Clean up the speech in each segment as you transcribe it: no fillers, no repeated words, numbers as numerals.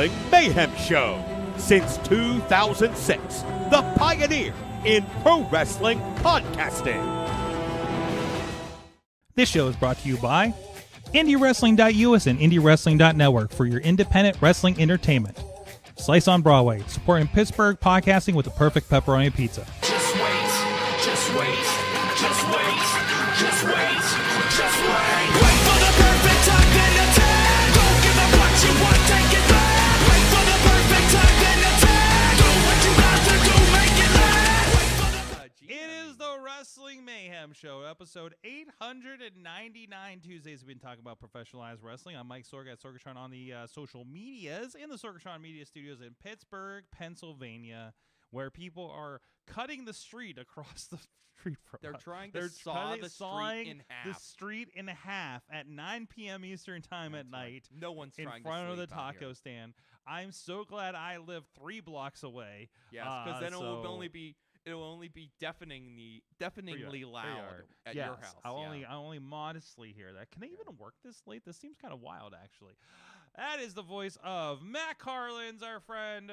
Wrestling Mayhem Show. Since 2006, the pioneer in pro wrestling podcasting. This show is brought to you by IndyWrestling.us and IndyWrestling.network for your independent wrestling entertainment. Slice on Broadway, supporting Pittsburgh podcasting with the perfect pepperoni pizza. Just wait, just wait, just wait, just wait, just wait. Wait for the perfect time, then attack. Don't give up what you want, take it back. Wait for the perfect time, then attack. Do what you got to do, make it last. Wait for the... It is the Wrestling Mayhem Show, episode 899. Tuesdays we've been talking about professionalized wrestling. I'm Mike Sorg at Sorgatron on the social medias in the Sorgatron Media Studios in Pittsburgh, Pennsylvania, where people are cutting the street across the street from They're us. trying to saw the street in half. The street in half at 9 p.m. Eastern time at night. No one's in trying front to of the sleep out taco here. stand. I'm so glad I live 3 blocks away. Yes, because then it will so- only be deafeningly loud at yes, your house. I only modestly hear that. Can they even work this late? This seems kind of wild, actually. That is the voice of Matt Carlins, our friend,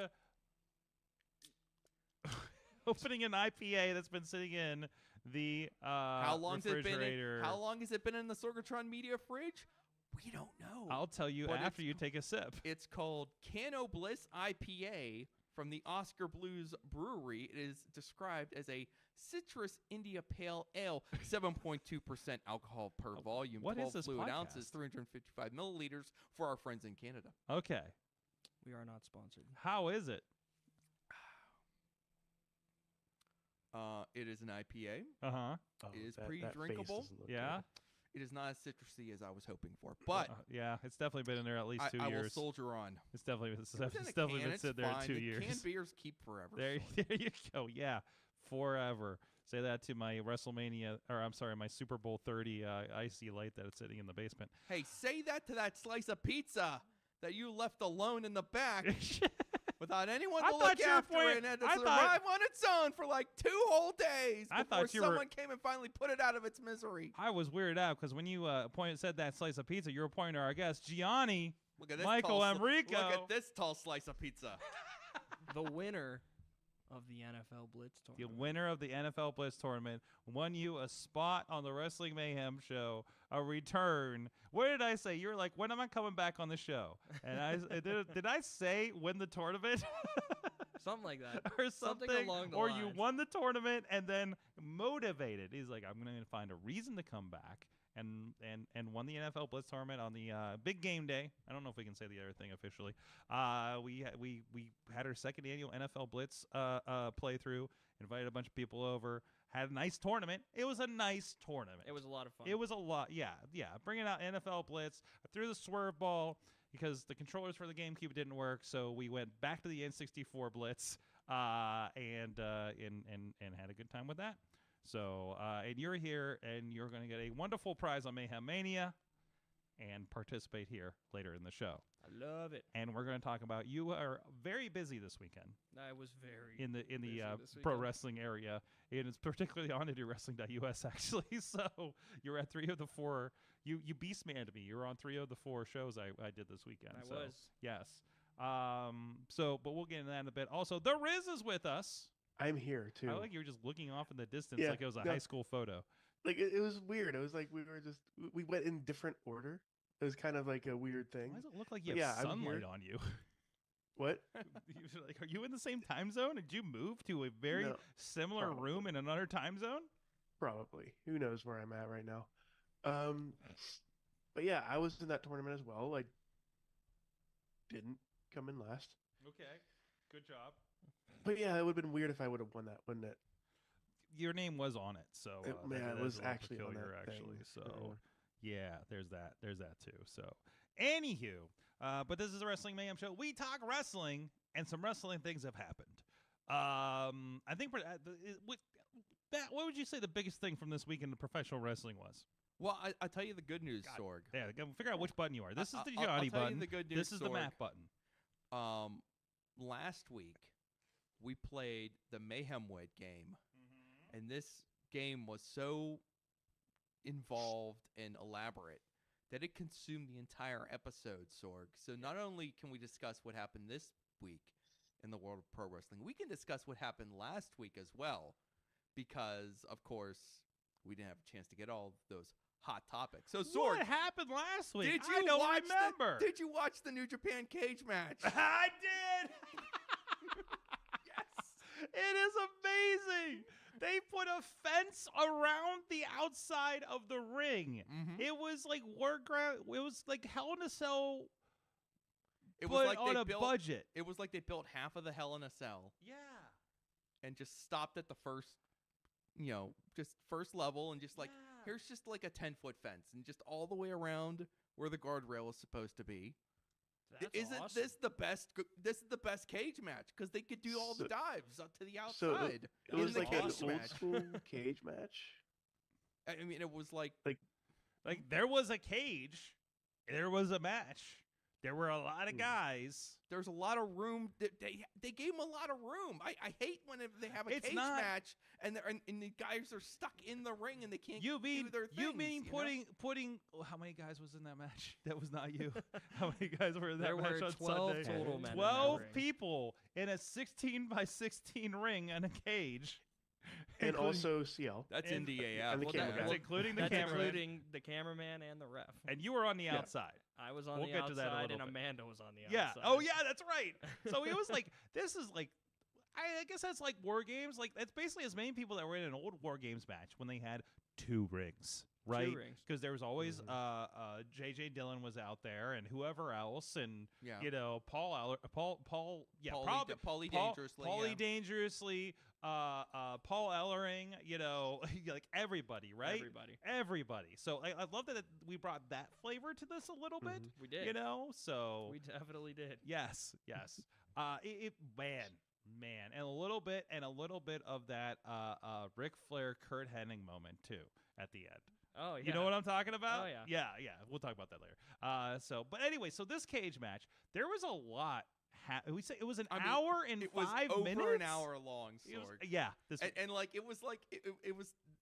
opening an IPA that's been sitting in the How long refrigerator. How long has it been in the Sorgatron Media fridge? We don't know. I'll tell you But after you take a sip. It's called Cano Bliss IPA from the Oscar Blues Brewery. It is described as a citrus India Pale Ale, 7.2% alcohol per volume, what 12 is this fluid podcast? ounces, 355 milliliters for our friends in Canada. Okay. We are not sponsored. How is it? It is an IPA. Uh-huh. It is pretty drinkable. Yeah. It is not as citrusy as I was hoping for, but yeah, it's definitely been in there at least 2 I will years. soldier on. It's definitely It's in a definitely can, been it's sitting there fine. 2 The years. Canned beers keep forever. There, so. there you go. Yeah, forever. Say that to my WrestleMania, or I'm sorry, my Super Bowl 30 icy light that is sitting in the basement. Hey, say that to that slice of pizza that you left alone in the back without anyone I to thought look you were after pointing- it and had to I survive thought- on its own for like 2 whole days I before thought you were- someone came and finally put it out of its misery. I was weirded out because when you said that slice of pizza, you were pointing to our guest, Gianni. Look at this Michael tall Enrico. Look at this tall slice of pizza. The winner of the NFL Blitz The tournament. winner of the NFL Blitz tournament, won you a spot on the Wrestling Mayhem show, a return. What did I say? You were like, when am I coming back on the show? And I did I say win the tournament? Something like that. or Something something, along the or you lines. won the tournament and then motivated. He's like, I'm going to find a reason to come back, and won the NFL Blitz tournament on the big game day. I don't know if we can say the other thing officially. We had our second annual NFL Blitz playthrough. Invited a bunch of people over. Had a nice tournament. It was a nice tournament. It was a lot of fun. It was a lot. Yeah. Bringing out NFL Blitz. I threw the swerve ball because the controllers for the GameCube didn't work, so we went back to the N64 Blitz and had a good time with that. So, and you're here, and you're going to get a wonderful prize on Mayhem Mania and participate here later in the show. I love it. And we're going to talk about, you are very busy this weekend I was very in the busy this pro weekend. wrestling area, and it's particularly on IndyWrestling.us actually. So you're at 3 of the 4. You beastmanned me. You're on 3 of the 4 shows I did this weekend. I so, was. Yes. But we'll get into that in a bit. Also, the Riz is with us. I'm here too. I like you were just looking off in the distance Yeah, like it was a no. high school photo. Like it was weird. It was like we went in different order. It was kind of like a weird thing. Why does it look like you But have yeah, I'm sunlight here. on you? What? You're like, are you in the same time zone? Did you move to a very No, similar probably. room in another time zone? Probably. Who knows where I'm at right now? But yeah, I was in that tournament as well. I didn't come in last. Okay. Good job. But yeah, it would have been weird if I would have won that, wouldn't it? Your name was on it, so It- yeah, that it is was a little actually on peculiar, that actually. thing. So yeah, there's that too. So anywho, but this is a Wrestling Mayhem show. We talk wrestling, and some wrestling things have happened. I think what would you say the biggest thing from this week in the professional wrestling was? Well, I tell you the good news, God, Sorg. Yeah, figure out which button you are. This is the I'll Johnny tell you button. the good news, This is the Sorg. Matt button. Last week we played the Mayhem Wed game, and this game was so involved and elaborate that it consumed the entire episode, Sorg. So not only can we discuss what happened this week in the world of pro wrestling, we can discuss what happened last week as well, because, of course, we didn't have a chance to get all those hot topics. So, Sorg, What happened last week? did you I don't watch remember. Did you watch the New Japan cage match? I did. Yes. It is amazing. They put a fence around the outside of the ring. Mhm. It was like It was like Hell in a Cell, It but was like on they a built. budget. It was like they built half of the Hell in a Cell Yeah. and just stopped at the first, just first level, and just like, Yeah. here's just like a 10-foot fence, and just all the way around where the guardrail is supposed to be. That's Isn't awesome. this the best? This is the best cage match because they could do all the So- dives up to the So outside it in was the like cage an old match. school cage match. I mean, it was like Like there was a cage, there was a match. There were a lot of guys. there's a lot of room. They gave them a lot of room. I hate when they have a It's cage not- match and the guys are stuck in the ring and they can't You mean do their you things, mean know? putting how many guys was in that match? That was not you. How many guys were in that There match were on 12 Sunday? total men in that 12 ring. people in a 16 by 16 ring and a cage. And Including- also CL. That's and- NDAF. and the Well, camera that's guy. including the That's cameraman. including the cameraman and the ref. And you were on the Yeah. outside. I was on We'll the get to that in a outside, little and bit. Amanda was on the Yeah. outside. Oh yeah, that's right. So it was like this is like I guess that's like War Games. Like that's basically as many people that were in an old War Games match when they had 2 rings. Right, rings. because there was always Mhm. JJ Dillon was out there and whoever else, and Yeah. Paul, yeah, probably Paulie Paul- Dangerously. Paulie yeah. Dangerously, Paul Ellering, like everybody, right? Everybody. So I love that we brought that flavor to this a little bit, Mhm. We did. So We definitely did. yes. Man, and a little bit of that Ric Flair Kurt Hennig moment too at the end. Oh, yeah. You know what I'm talking about? Oh, yeah. Yeah. We'll talk about that later. But anyway, so this cage match, there was a lot. We say it was an I mean, hour and It was 5 over minutes. an hour long, It was- Sorg. yeah. This And like it was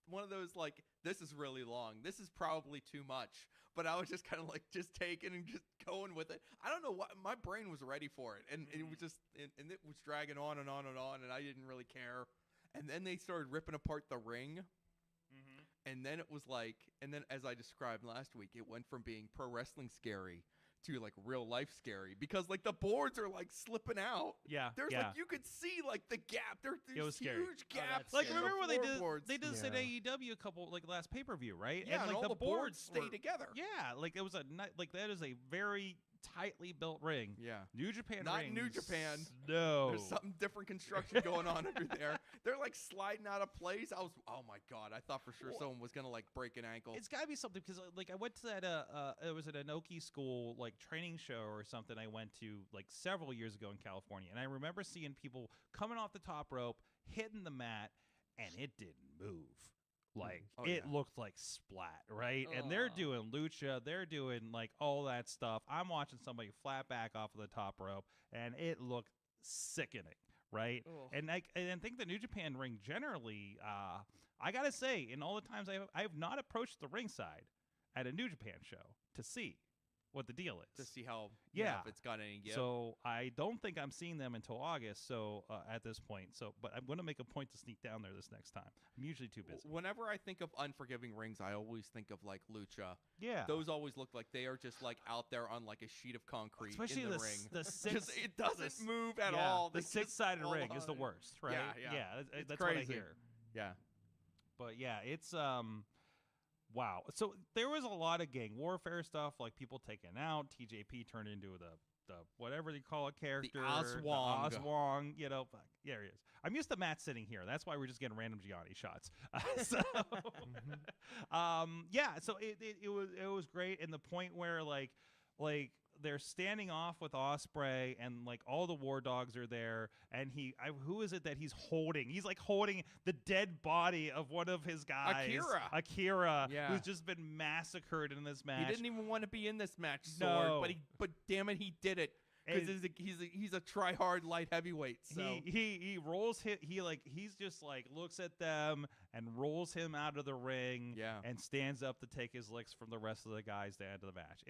one of those like, this is really long. This is probably too much. But I was just kind of like just taking and just going with it. I don't know what my brain was ready for it, and it was just and it was dragging on and on and on, and I didn't really care. And then they started ripping apart the ring. And then it was like, and then as I described last week, it went from being pro wrestling scary to like real life scary because like the boards are like slipping out. yeah. There's yeah. like you could see like the gap. There's was scary. huge Oh, gaps. that's Like scary. in the remember when floorboards. they did this at Yeah. AEW a couple like last pay-per-view, right? Yeah, and like all the boards stay were- together. Yeah, like it was that is a very tightly built ring. Yeah. New Japan Not rings. New Japan. No. There's something different construction going on under there. They're like sliding out of place. Oh my God. I thought for sure someone was going to like break an ankle. It's got to be something because like I went to that it was an Inoki school like training show or something I went to like several years ago in California, and I remember seeing people coming off the top rope, hitting the mat, and it didn't move. Like Oh, it yeah. looked like splat, right? And they're Aw. doing lucha, they're doing like all that stuff. I'm watching somebody flat back off of the top rope, and it looked sickening, right? Ugh. And I think the New Japan ring generally, I gotta say, in all the times I have not approached the ringside at a New Japan show to see what the deal is. to see how, Yeah. if it's got any give. So I don't think I'm seeing them until August. So at this point, but I'm going to make a point to sneak down there this next time. I'm usually too busy. Whenever I think of unforgiving rings, I always think of like lucha. Yeah, Those always look like they are just like out there on like a sheet of concrete especially in the, the ring. the six. Just, it doesn't s- move at yeah, all. The They just 6-sided hold ring is the on. worst, right? Yeah. That's It's what I crazy. hear. Yeah. But yeah, it's wow. So there was a lot of gang warfare stuff, like people taken out. TJP turned into the whatever they call a character, Oswong. the Oswong. Fuck, there he is. I'm used to Matt sitting here. That's why we're just getting random Gianni shots. So, yeah. So it was great, and the point where like they're standing off with Ospreay, and like all the War Dogs are there, and who is it that he's holding? He's like holding the dead body of one of his guys, Akira, Yeah. who's just been massacred in this match. He didn't even want to be in this match, Sword, No. but damn it, he did it. because he's a try-hard light heavyweight. So he rolls he's just like looks at them and rolls him out of the ring. Yeah. And stands up to take his licks from the rest of the guys to end the match.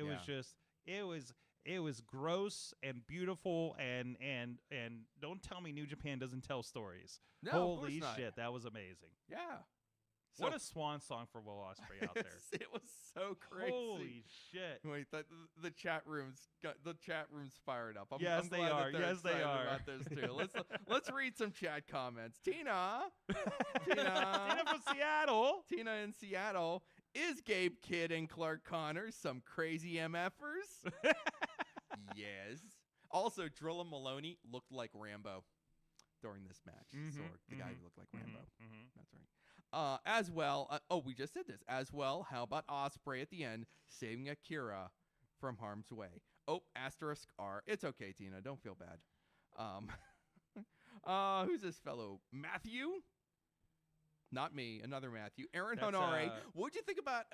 It was gross and beautiful and don't tell me New Japan doesn't tell stories. No, of course holy not. shit, that was amazing. yeah. What a swan song for Will Ospreay out there. It was so crazy. Holy shit. Wait, the chat room's fired up. I'm Yes, glad they are. that they're Yes, they excited are. about this too. Let's read some chat comments. Tina Tina from Seattle. Tina in Seattle. Is Gabe Kidd and Clark Connors some crazy MFers? Yes. Also, Drilla Maloney looked like Rambo during this match. Sorg, the guy who looked like Rambo. That's right. As well, we just said this. As well, how about Ospreay at the end saving Akira from harm's way? Oh, asterisk R. It's okay, Tina. Don't feel bad. Who's this fellow? Matthew? Not me. Another Matthew. Aaron That's, Hanare. What'd you think about?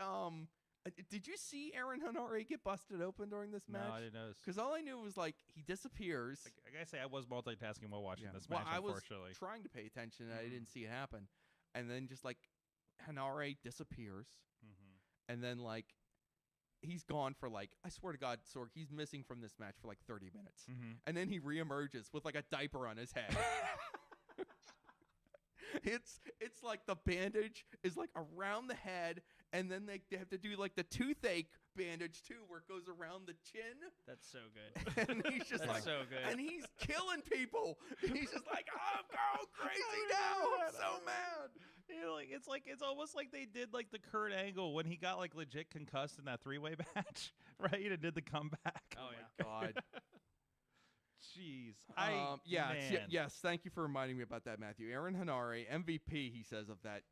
Did you see Aaron Hanare get busted open during this match? No, I didn't notice. Because all I knew was like he disappears. I gotta say, I was multitasking while watching this Well, match, I was unfortunately. trying to pay attention and I didn't see it happen. And then just like Hanare disappears. And then like he's gone for like, I swear to God, Sorg, he's missing from this match for like 30 minutes. And then he reemerges with like a diaper on his head. It's like the bandage is like around the head, and then they have to do like the toothache bandage too, where it goes around the chin. That's so good. And he's just That's like, so good. and he's killing people. He's just like, I'm going crazy now. I'm so mad. You know, it's almost like they did like the Kurt Angle when he got like legit concussed in that 3-way match, right? And did the comeback. Oh yeah. God. Jeez. Yes. Thank you for reminding me about that, Matthew. Aaron Hanare, MVP, he says, of that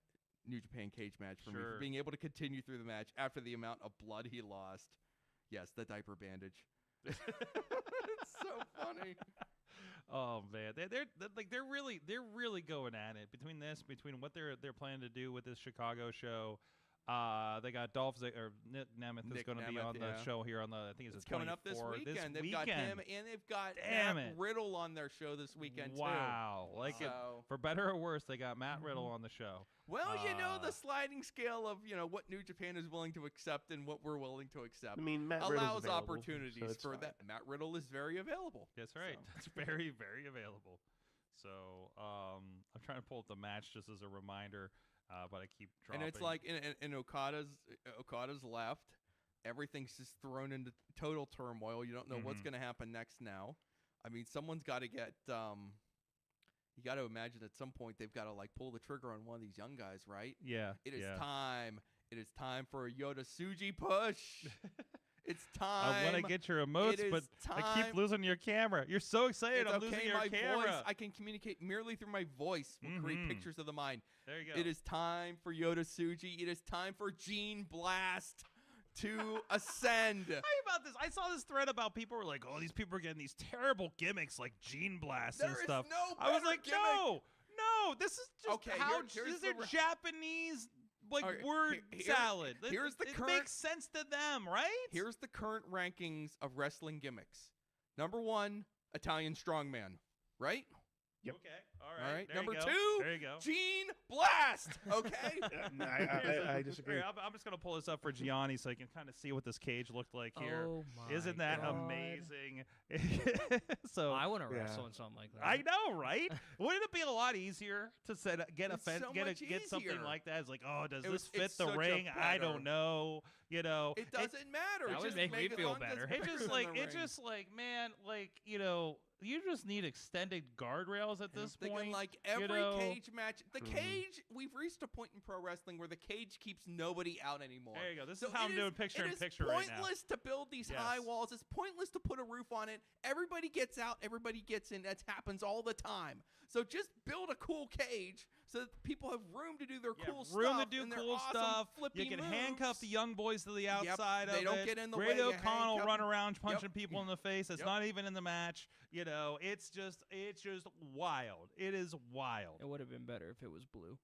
New Japan cage match for me, for being able to continue through the match after the amount of blood he lost. Yes, the diaper bandage. It's so funny. Oh man, they're really going at it between what they're planning to do with this Chicago show. They got Nick Nemeth is going to be on the show here on the, I think it's coming up this weekend. They've got him and they've got Matt Riddle on their show this weekend too. Wow, for better or worse, they got Matt Riddle on the show. Well, you know the sliding scale of what New Japan is willing to accept and what we're willing to accept. I mean, Matt allows Riddle's opportunities so for that. Matt Riddle is very available. That's right. It's very, very available. So I'm trying to pull up the match just as a reminder. But I keep dropping. And it's like in Okada's left. Everything's just thrown into total turmoil. You don't know what's going to happen next now. I mean, someone's got to get you got to imagine at some point they've got to like pull the trigger on one of these young guys, right? Yeah. It is time. It is time for a Yoda Tsuji push. It's time. I want to get your emotes, but I keep losing your camera. You're so excited. I'm losing your camera. Voice, I can communicate merely through my voice. Will create pictures of the mind. There you go. It is time for Yoda Tsuji. It is time for Gene Blast to ascend. How about this? I saw this thread about people were like, "Oh, these people are getting these terrible gimmicks like Gene Blast and stuff." No, I was like, gimmick. "No, this is just Okay, this is a Japanese." Word salad. Here's the it current. Makes sense to them, right? Here's the current rankings of wrestling gimmicks. Number 1, Italian strongman, right? Yep. Okay. All right. There Number you go. 2, there you go. Gene Blast. Okay. I disagree. Here, I'm just gonna pull this up for Gianni so you can kind of see what this cage looked like here. Oh my Isn't that God. amazing? So I want to wrestle in something like that. I know, right? Wouldn't it be a lot easier to get It's so much get something easier. like that? It's like, oh, does this It's fit the such a ring? I better- don't know. It doesn't matter. That would Just make me it feel long as better. it's It bigger just than like the it ring. just like man, like you just need extended guardrails at this Thinking point. like every know? cage match, the cage. We've reached a point in pro wrestling where the cage keeps nobody out anymore. There you go. This So is how it I'm doing picture in picture right now. It's pointless to build these Yes. high walls. It's pointless to put a roof on it. Everybody gets out. Everybody gets in. That happens all the time. So just build a cool cage so that people have room to do their cool stuff. Room to do and their cool awesome stuff. flippy You can moves. handcuff the young boys to the outside of they it. don't get in the way, Grady you O'Connell handcuff run them. around punching people in the face. It's Yep. not even in the match. It's just wild. It is wild. It would have been better if it was blue.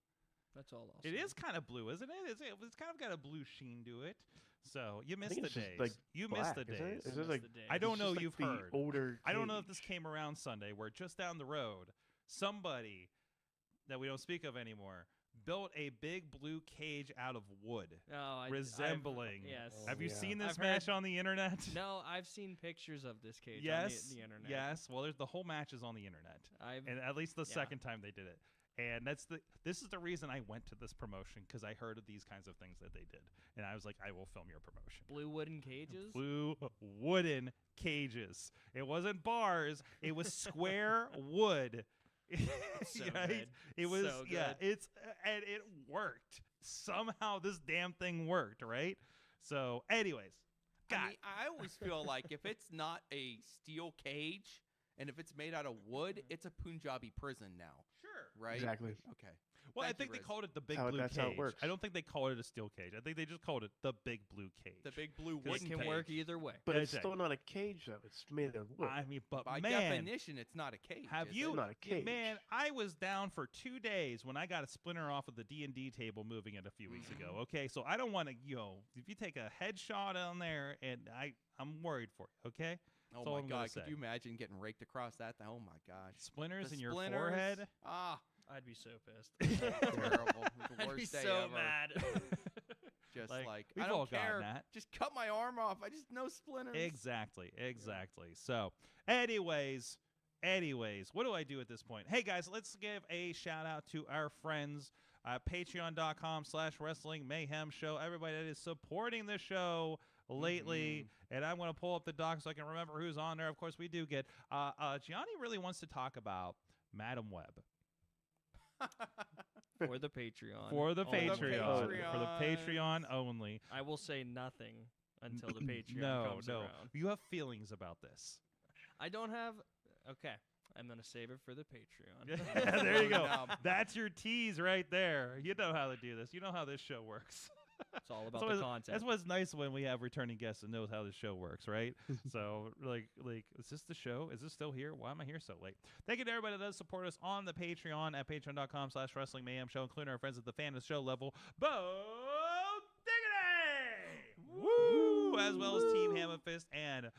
That's all I'll say. It is kind of blue, isn't it? It's kind of got a blue sheen to it. So you I missed think the it's just, days. like, You black, missed the isn't it? days. It's just like I it's don't just know. like You've the heard. older. I don't know if this cage. came around Sunday, where just down the road, somebody that we don't speak of anymore built a big blue cage out of wood, resembling. Yes. Have you Yeah. seen this I've match heard- on the internet? No, I've seen pictures of this cage Yes. on the internet. Yes. Well, there's the whole match is on the internet, and at least the yeah. second time they did it. And this is the reason I went to this promotion, because I heard of these kinds of things that they did, and I was like, I will film your promotion. Blue wooden cages. Blue wooden cages. It wasn't bars. It was square wood. So Right? good. It was So yeah. good. And it worked. Somehow this damn thing worked, right? So, anyways, I mean, I always feel like if it's not a steel cage and if it's made out of wood, it's a Punjabi prison now, sure. right? Exactly. Okay. Well, Thank I think you, they Riz. called it the big How- blue that's cage. how it works. I don't think they called it a steel cage. I think they just called it the big blue cage. The big blue It wooden can cage. work either way. But Yeah, it's still not a cage though. It's made of wood. I mean, but By man, definition, it's not a cage. have is you? it? Not a cage. Man, I was down for 2 days when I got a splinter off of the D&D table moving it a few weeks ago. Okay, so I don't want to, if you take a headshot on there, and I'm worried for you. Okay, Oh That's all my I'm gonna God! Could say. you imagine getting raked across that? Oh my gosh! splinters The in your splinters. forehead. Ah, I'd be so pissed. terrible. It was the I'd be worst day so ever. mad. Just Like, like we've I all don't care. gotten that. Just cut my arm off. I just no splinters. Exactly. So, anyways, what do I do at this point? Hey guys, let's give a shout out to our friends at patreon.com/wrestling mayhem show. Everybody that is supporting the show lately, and I'm going to pull up the doc so I can remember who's on there. Of course, we do get Gianni really wants to talk about Madam Web For the Patreon. for the Only. Patreon, for the Patreons. Patreon only. I will say nothing until the Patreon No, comes no, around. you have feelings about this. I don't have. Okay, I'm gonna save it for the Patreon. There you go. No. That's your tease right there. You know how to do this. You know how this show works. It's all about That's the what's- content. That's what's nice when we have returning guests and knows how the show works, right? So, like, is this the show? Is this still here? Why am I here so late? Thank you to everybody that does support us on the Patreon at patreon.com/wrestling mayhem show, including our friends at the fan of the show level, Bo Diggity! Woo! As well as Team Hammer Fist and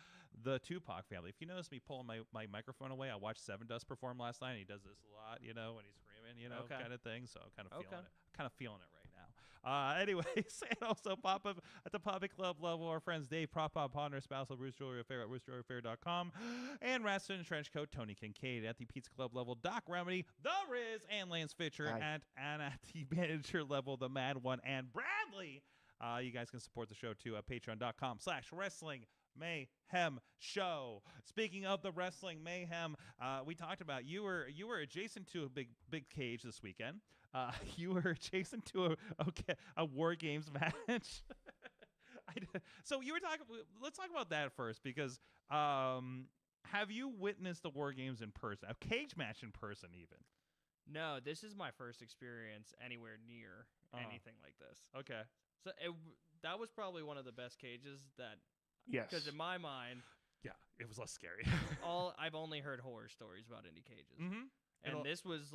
the Tupac family. If you notice me pulling my microphone away, I watched Seven Dust perform last night, and he does this a lot, when he's screaming, Okay. kind of thing. So I'm kind of feeling Okay. it. Kind of feeling it right now. Anyways, and also pop up at the Poppy Club level. Our friends Dave Prop Pop Ponder, Spousal, Bruce Jewelry Affair at RoosterJewelryAffair.com, and Raston Trenchcoat, Tony Kincaid at the Pizza Club level. Doc Remedy, The Riz, and Lance Fitcher Hi. and at the manager level, the Mad One, and Bradley. You guys can support the show too at patreon.com/wrestling mayhem show. Speaking of the wrestling mayhem, we talked about you were adjacent to a big cage this weekend. You were adjacent to a War Games match. So you were talking. Let's talk about that first, because have you witnessed the War Games in person, a cage match in person, even? No, this is my first experience anywhere near anything like this. Okay. So that was probably one of the best cages that, Yes. because in my mind, Yeah, it was less scary. I've only heard horror stories about indie cages, Mm-hmm. and this was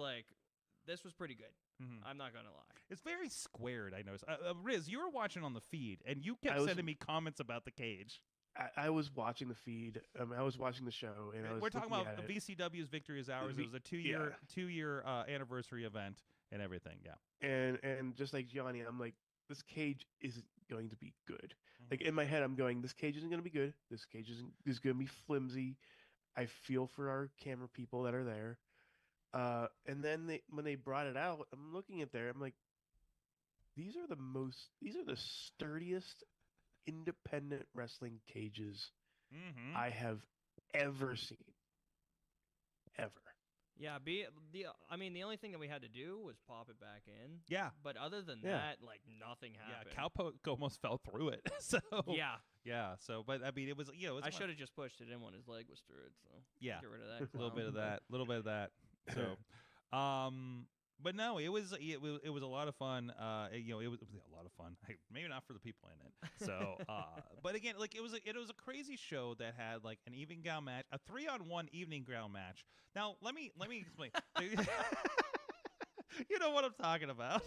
pretty good. Mm-hmm. I'm not gonna lie. It's very squared, I noticed. Riz, you were watching on the feed, and you I kept was- sending me comments about the cage. I was watching the feed. I was watching the show, and I was We're talking looking about at it. VCW's Victory is Ours. It was a two-year anniversary event and everything. Yeah. And just like Gianni, I'm like, this cage isn't going to be good. Like in my head, I'm going, this cage isn't going to be good. This cage is going to be flimsy. I feel for our camera people that are there. And then when they brought it out, I'm looking at there. I'm like, these are the sturdiest independent wrestling cages Mm-hmm. I have ever seen. Ever. Yeah, I mean, the only thing that we had to do was pop it back in. Yeah. But other than Yeah. that, like nothing happened. Yeah, Cowpoke almost fell through it. So Yeah, yeah. So, but I mean, it was I should have just pushed it in when his leg was through it. So Yeah. get rid of that. a little clown. bit of that, So, but no, it was a lot of fun. It was a lot of fun. Maybe not for the people in it. So, but again, like it was a crazy show that had like an evening ground match, a 3-on-1 evening ground match. Now, let me explain. You know what I'm talking about.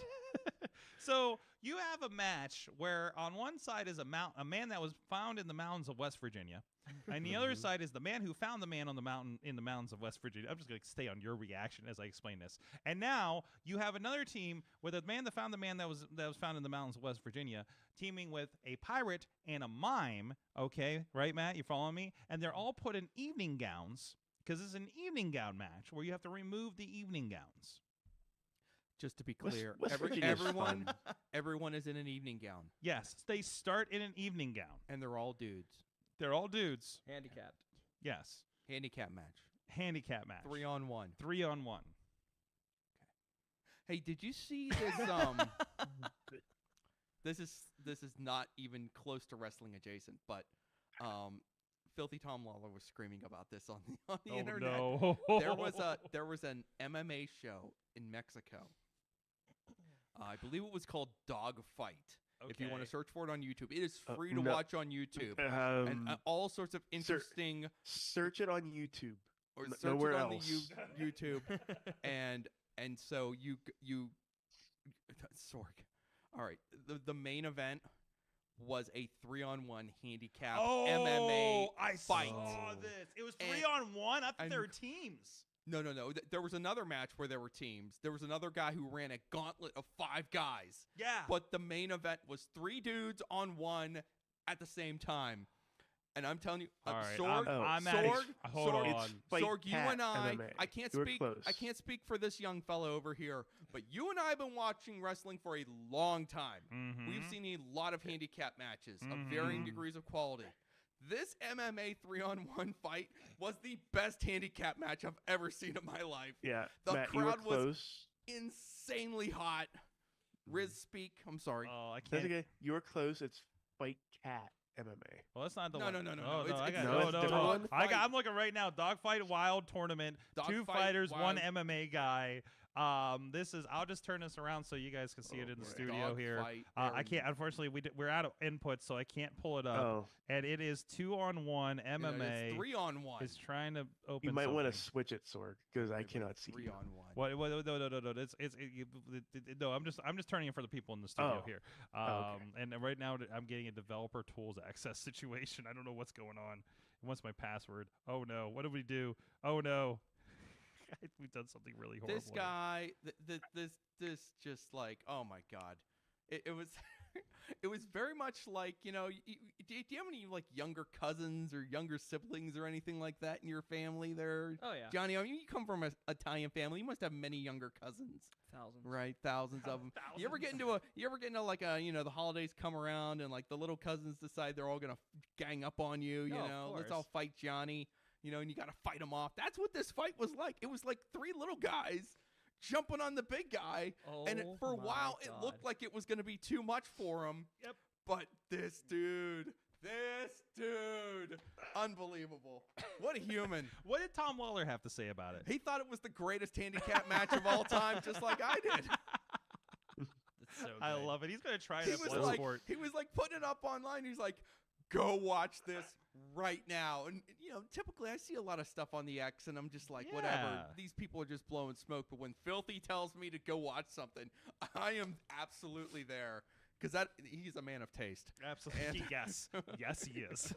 So you have a match where on one side is a man that was found in the mountains of West Virginia, and the other side is the man who found the man on the mountain in the mountains of West Virginia. I'm just going to stay on your reaction as I explain this. And now you have another team with a man that found the man that was found in the mountains of West Virginia, teaming with a pirate and a mime. Okay, right, Matt? You following me? And they're all put in evening gowns because it's an evening gown match where you have to remove the evening gowns. Just to be clear, West Virginia's fun. everyone is in an evening gown, Yes, they start in an evening gown. and they're all dudes. They're all dudes. Handicapped. Yes. Handicap match, Handicap match. 3-on-1. 3-on-1. Hey, did you see this? This is not even close to wrestling adjacent, but Filthy Tom Lawler was screaming about this on the internet. No. There was an MMA show in Mexico. I believe it was called Dog Fight. If you want to search for it on YouTube, it is free to watch on YouTube, and all sorts of interesting. Search it on YouTube. Or search nowhere it on else. the YouTube, and so you Sorg. All right, the main event was a 3-on-1 handicap MMA fight. Saw this. It was 3-on-1. I thought there were teams. No. There was another match where there were teams. There was another guy who ran a gauntlet of 5 guys. Yeah. But the main event was 3 dudes on 1 at the same time. And I'm telling you, All right, Sorg, hold on. Sorg, you and I, MMA. I can't You were speak. close. I can't speak for this young fellow over here, but you and I have been watching wrestling for a long time. Mhm. We've seen a lot of handicap matches of varying degrees of quality. This MMA 3-on-1 fight was the best handicap match I've ever seen in my life. Yeah, The Matt, you were crowd was close. insanely hot. Riz speak. I'm sorry. Oh, I That's can't. okay. You were close. It's Fight Cat MMA. Well, that's not the No, one. no. Oh, It's- I it's- got no, no, it's no, different no. one. I'm looking right now. Dogfight Wild Tournament. Dogfight 2 fighters, 1 Wild. MMA guy. This is. I'll just turn this around so you guys can see it in the boy. studio here. Dogfight, I can't. Unfortunately, we're out of input, so I can't pull it up. Oh, And it is 2-on-1 MMA. It's 3-on-1. Is trying to open. you might want to something. switch it, Sorg, because I cannot see. you. 3-on-1. What? No. No, I'm just turning it for the people in the studio Oh. here. okay. And right now I'm getting a developer tools access situation. I don't know what's going on. It wants my password. Oh no! What did we do? Oh no! We've done something really horrible. This guy, this just like, oh my god, it was, it was very much like, you know, do you have any like younger cousins or younger siblings or anything like that in your family there? Oh yeah. Johnny, I mean, you come from an Italian family. You must have many younger cousins, Thousands. right? Thousands of them. You ever get into like a, you know, the holidays come around and like the little cousins decide they're all gonna gang up on you. You No, of know, let's course. all fight Johnny. You know, and you got to fight him off. That's what this fight was like. It was like 3 little guys jumping on the big guy. And for a my while, it looked God. like it was going to be too much for him. Yep. But this dude, unbelievable. What a human. What did Tom Lawler have to say about it? He thought it was the greatest handicap match of all time, just like I did. That's so I good. love it. He's gonna try He it at was like, Bloodsport. he was like putting it up online. He's like, go watch this right now. And, you know, typically I see a lot of stuff on the X and I'm just like, whatever. Yeah. These people are just blowing smoke. But when Filthy tells me to go watch something, I am absolutely there. Because he's a man of taste. Absolutely. And- Yes. Yes, he is.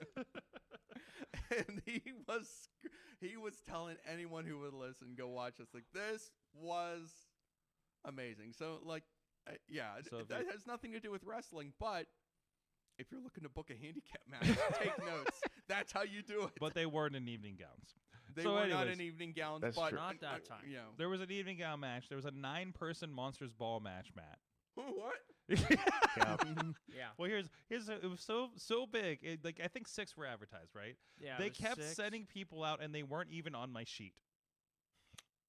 And he was telling anyone who would listen, go watch this. Like, this was amazing. So, like, yeah, So if that you- has nothing to do with wrestling. But if you're looking to book a handicap match, take notes. That's how you do it. But they weren't in evening gowns. They so were not anyways, in evening gowns, That's but true. Not that time. You know, There was an evening gown match. There was a 9-person Monsters Ball match, Matt. what? Yeah. Yeah. Well, it was so big. Like I think 6 were advertised, right? Yeah. They it was kept 6. sending people out, and they weren't even on my sheet.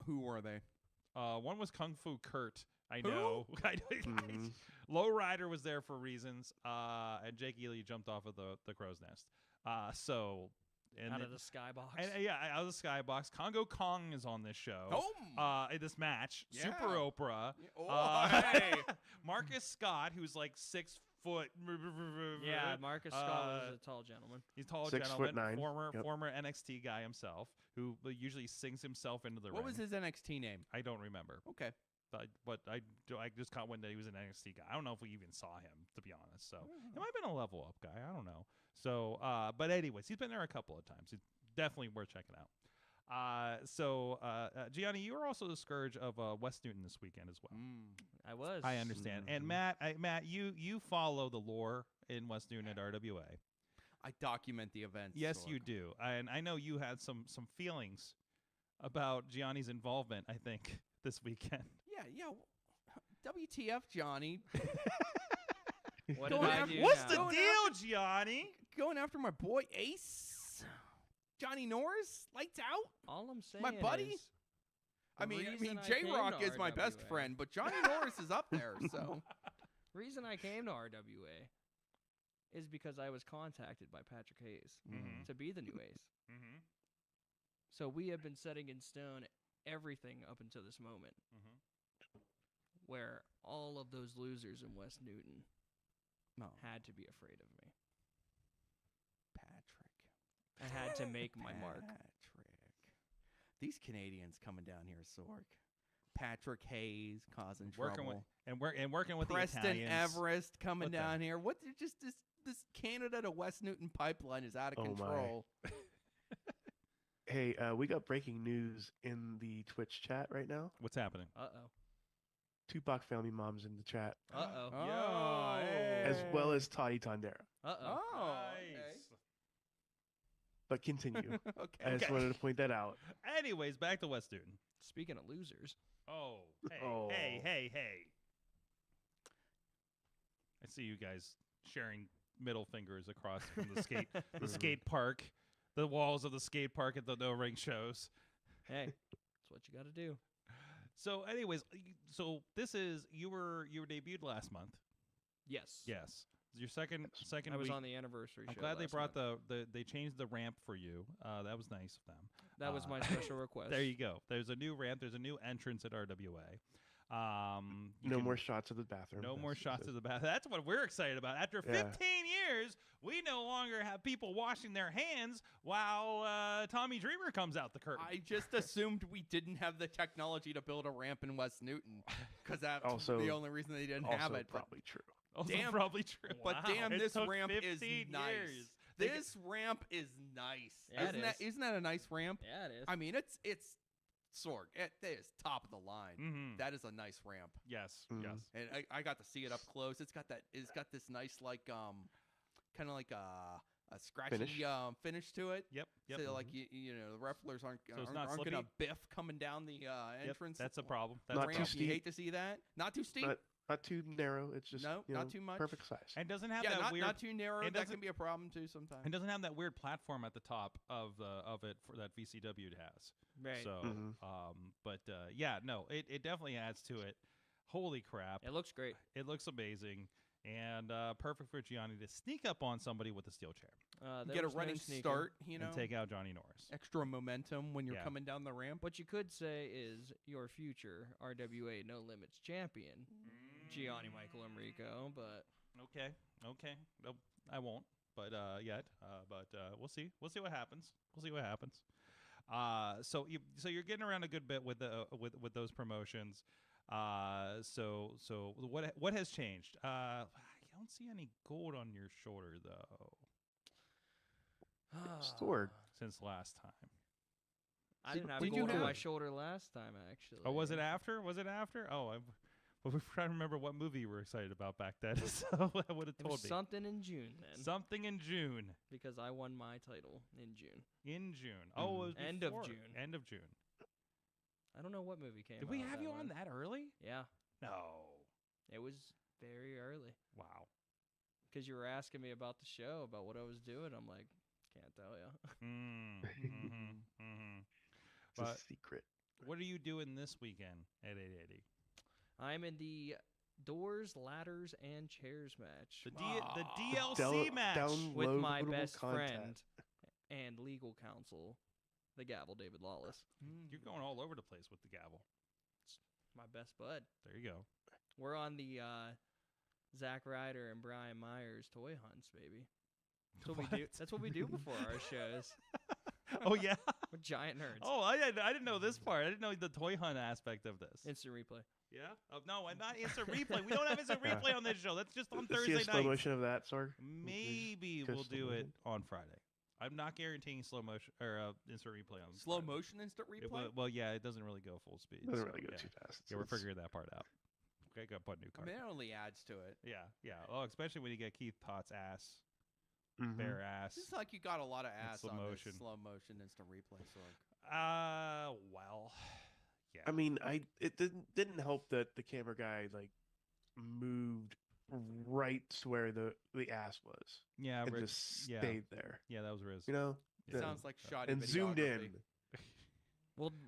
Who were they? One was Kung Fu Kurt. I Who? know. Mhm. Lowrider was there for reasons, and Jake Ely jumped off of the crow's nest. And Out then- of the skybox. and, yeah, out of the skybox. Congo Kong is on this show. Oh, In this match, Yeah. Super Oprah. oh hey. Marcus Scott, who's like 6 foot. Yeah, Marcus Scott was a tall gentleman. He's a tall 6'9". gentleman, Yep. former NXT guy himself, who usually sings himself into the ring. What was his NXT name? I don't remember. Okay. but I just caught one that he was an NXT guy. I don't know if we even saw him, to be honest. So he might have been a level up guy. I don't know. So, but anyways, he's been there a couple of times. He's definitely worth checking out. Gianni, you were also the scourge of West Newton this weekend as well. I was. I understand. And Matt, you follow the lore in West Newton at RWA. I document the events. Yes, Sorg. you do. And I know you had some feelings about Gianni's involvement, I think, this weekend. Yeah. WTF, Johnny? What Going did I after- do What's now? the Going deal, Gianni? Going after my boy Ace, Johnny Norris, lights out. All I'm saying My buddy? is I the mean, reason I J came Rock to is my best RWA friend, but Johnny Norris is up there. So reason I came to RWA is because I was contacted by Patrick Hayes Mhm. to be the new Ace. Mm-hmm. So we have been setting in stone everything up until this moment, where all of those losers in West Newton no, had to be afraid of me. Patrick. I had to make my mark. Patrick. These Canadians coming down here, Sorg. Patrick Hayes causing Working trouble. working with Preston the Italians. Everest coming What the- down here. What? Just this Canada to West Newton pipeline is out of Oh, my. control. Hey, we got breaking news in the Twitch chat right now. What's happening? Uh-oh. Tupac family mom's in the chat, Uh-oh. Oh, as hey. well as Toddy Tondera. Uh-oh. Oh, But continue. okay. I just Okay. wanted to point that out. Anyways, back to West Newton. Speaking of losers, Oh, hey, Oh. hey. I see you guys sharing middle fingers across from the skate park, the walls of the skate park at the No Ring shows. hey, that's what you got to do. So, anyways, so this is you were debuted last month. Yes. Yes, your second I was week. on the anniversary I'm show glad they last brought month. they changed the ramp for you. That was nice of them. That was my special request. There you go. There's a new ramp. There's a new entrance at RWA. You No can- more shots of the bathroom. No more That's- shots to the bath. That's what we're excited about. After Yeah. 15 years, we no longer have people washing their hands while Tommy Dreamer comes out the curtain. I just assumed we didn't have the technology to build a ramp in West Newton, because that's Also- the only reason they didn't have Also it. But, probably true. Also damn- probably true. but damn, It this took ramp is 15 nice. years. This ramp is nice. Yeah, it Isn't that a nice ramp? Yeah, it is. I mean, it's Sorg. It is top of the line. Mm-hmm. That is a nice ramp, Yes, Mhm. yes. and I got to see it up close. It's got this nice kind of like a scratchy finish to it. Yep, yep. So like you know the wrestlers aren't So it's not aren't gonna slippy? biff coming down the Yep, entrance. that's a problem. That's Not a too problem. You steep. hate to see that. Not too steep. Not too narrow. It's just No, you not know, too much. perfect size. And doesn't have Yeah, that not weird. not too narrow. it That doesn't- can be a problem too sometimes. and doesn't have that weird platform at the top of it for that VCW has. right. So, Mhm. yeah, no, it definitely adds to it. Holy crap! It looks great. It looks amazing, and perfect for Gianni to sneak up on somebody with a steel chair There Get a was no running sneaking. start. You know, and take out Johnny Norris. extra momentum when you're Yeah. coming down the ramp. What you could say is your future RWA No Limits champion, Gianni Michael Enrico, but Okay. Nope, I won't. But yet. But we'll see. We'll see what happens. So you're getting around a good bit with the with those promotions. So what has changed? I don't see any gold on your shoulder though Sorg. since last time. I didn't have did you gold on have- my shoulder last time, actually. Oh, was it after? Oh, we're trying to remember what movie you were excited about back then. So I would have It told was me. something in June then, Something in June. because I won my title in June. In June. Oh, it was End of before. June. End of June. I don't know what movie came Did out. we have you on month. that early? Yeah, No. it was very early. Wow. Because you were asking me about the show, about what I was doing. I'm like, can't tell you. It's a But secret. what are you doing this weekend at 880? I'm in the Doors, Ladders, and Chairs match The DLC match. with my Downloadable best content. friend and legal counsel, the Gavel David Lawless. You're going all over the place with the gavel. My best bud. There you go. We're on the Zack Ryder and Brian Myers toy hunts, baby. That's what we do. That's what we do before our shows. Oh yeah. We're giant nerds. Oh, I didn't know this part. I didn't know the toy hunt aspect of this. Instant replay. Yeah. Oh no, and not instant replay. We don't have instant replay on this show. That's just on See Thursday a slow nights. motion of that sort. Maybe Just we'll slow do it motion? on Friday. I'm not guaranteeing slow motion or instant replay on Slow Friday. motion instant replay. Well, yeah, it doesn't really go full speed. Doesn't so, really go yeah. too fast. Yeah, we're It's- figuring that part out. Okay, got to put a new I card. mean, it only adds to it. Yeah, yeah. Oh, especially when you get Keith Potts' ass, Mhm. bare ass. It's like you got a lot of ass slow on motion. this slow motion instant replay sword. Well, yeah. I mean, it didn't help that the camera guy like moved right to where the ass was yeah, and Rick- just yeah. stayed there. Yeah, that was Riz. You know, It Yeah. sounds like shoddy and zoomed in. videography.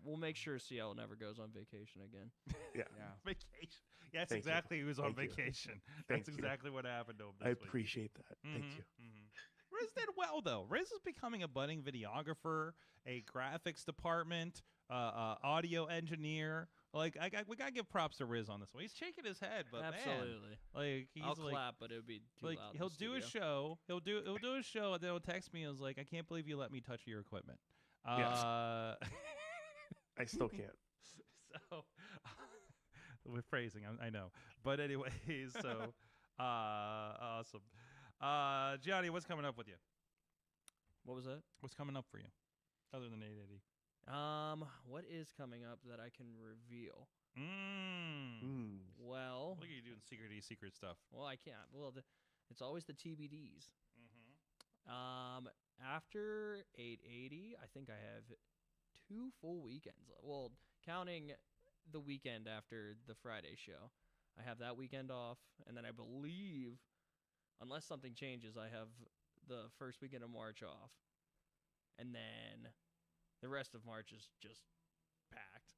We'll make sure CL never goes on vacation again. Yeah, Yeah. Vacation. Yeah, that's Thank you. exactly who was on Thank you. vacation. Thank That's you. exactly what happened to him. I This week. appreciate that. Thank Mhm, you. mhm. Riz did well though. Riz is becoming a budding videographer, a graphics department, audio engineer. Like we gotta give props to Riz on this one. He's shaking his head, but man, Absolutely. like he's I'll like, clap, but it would be too like loud. in he'll the do a studio. show. He'll do a show, and then he'll text me and was like, "I can't believe you let me touch your equipment." Yes. I still can't. So with phrasing, I know, but anyways, so awesome. Gianni, what's coming up with you? What was that? What's coming up for you, other than 880? What is coming up that I can reveal? Mm. Well, Look at you doing secret stuff. I can't. Well, it's always the TBDs. Mm-hmm. After 880, I think I have 2 full weekends. Well, counting the weekend after the Friday show, I have that weekend off, and then I believe, unless something changes, I have the first weekend of March off, and then the rest of March is just packed.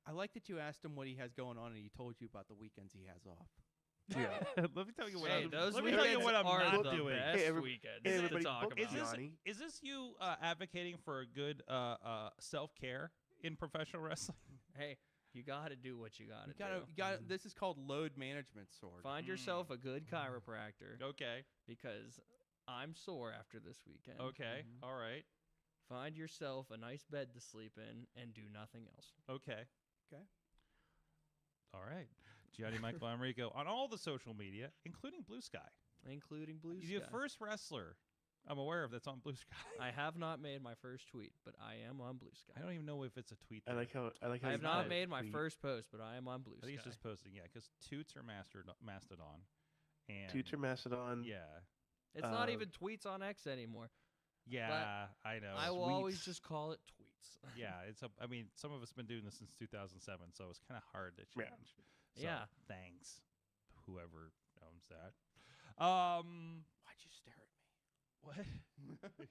I like that you asked him what he has going on, and he told you about the weekends he has off. Yeah. Let me tell you what. Hey, I'm, those let me tell you weekends what I'm are not the doing. best Hey, weekends hey, to everybody, talk book about. Gianni. Is this you advocating for a good self-care in professional wrestling? Hey, you got to do what you got to You do. gotta, you gotta. This is called load management sword. Find yourself a good chiropractor Okay. because I'm sore after this weekend. Okay. Mhm. All right. Find yourself a nice bed to sleep in and do nothing else. Okay. Okay. All right. Gianni Michael Enrico on all the social media, including Blue Sky. Including Blue You're Sky. the first wrestler I'm aware of that's on Blue Sky. I have not made my first tweet, but I am on Blue Sky. I don't even know if it's a tweet. I there. like how I have you not said made my tweet. first post, but I am on Blue I think Sky. it's just posting, yeah, because Toots are Mastodon. And Tutor Mastodon. yeah. It's not uh, even tweets on X anymore. Yeah, I know. I will always tweets. just call it tweets. Yeah, I mean, some of us been doing this since 2007, so it's kind of hard to Yeah. change. So, Yeah. Thanks, whoever owns that. Why'd you stare at me? What?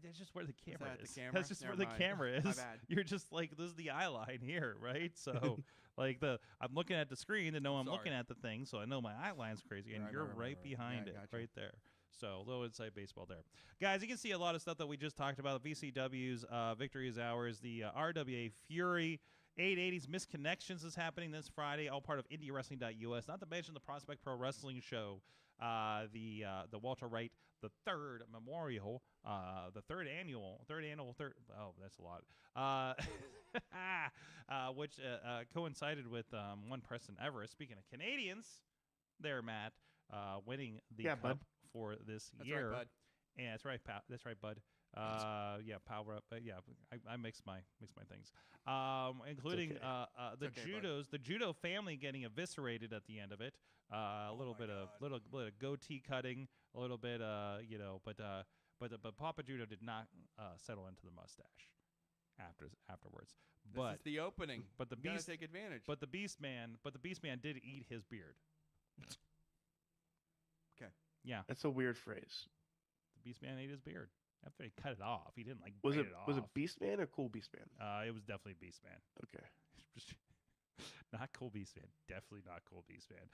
That's just where the camera that the is. camera? That's just Never where the mind. camera is. My bad. You're just like, this is the eye line here, right? So, like I'm looking at the screen to know I'm looking Sorry. at the thing, so I know my eye line's crazy, and you're right behind Yeah, it, gotcha. right there. So, low inside baseball there. Guys, you can see a lot of stuff that we just talked about. VCW's Victory is Ours, the RWA Fury, 880's Misconnections is happening this Friday, all part of IndyWrestling.us. Not to mention the Prospect Pro Wrestling Show, the Walter Wright the third memorial, the third annual. Oh, that's a lot. Which coincided with one Preston Everest. Speaking of Canadians, there, Matt, winning the Yeah, cup bud. for this That's year. right, bud. Yeah, that's right, that's right, bud. Yeah, power up. Yeah, I mix my things, including okay. the okay, bud. the judo family getting eviscerated at the end of it. A little bit of goatee cutting, a little bit, but Papa Judo did not settle into the mustache afterwards. This is the opening. but the You gotta beast take advantage. but the beast man did eat his beard. Okay. Yeah, That's a weird phrase. the beast man ate his beard after he cut it off. He didn't like Was bite it off. was it Beastman or Cool Beastman? It was definitely Beastman. Okay. Not Cool Beastman. Definitely not Cool Beastman.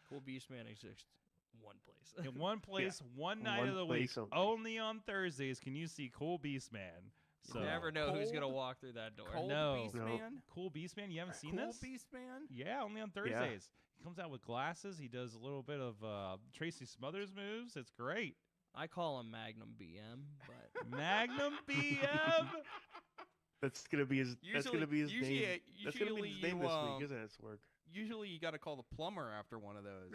Cool Beastman exists one place. In one place, one night One of the week, place only. only on Thursdays, can you see Cool Beastman. You So never know who's gonna Cold- walk through that door. Cold No. Beast No. Man. Cool Beastman, you haven't seen Cool this? Beast Man. Yeah, only on Thursdays. He comes out with glasses. He does a little bit of Tracy Smothers moves. It's great. I call him Magnum BM, but Magnum BM. That's gonna be his. That's gonna be his usually, name. That's gonna be his name this week, isn't it? Sorg? Usually, you got to call the plumber after one of those.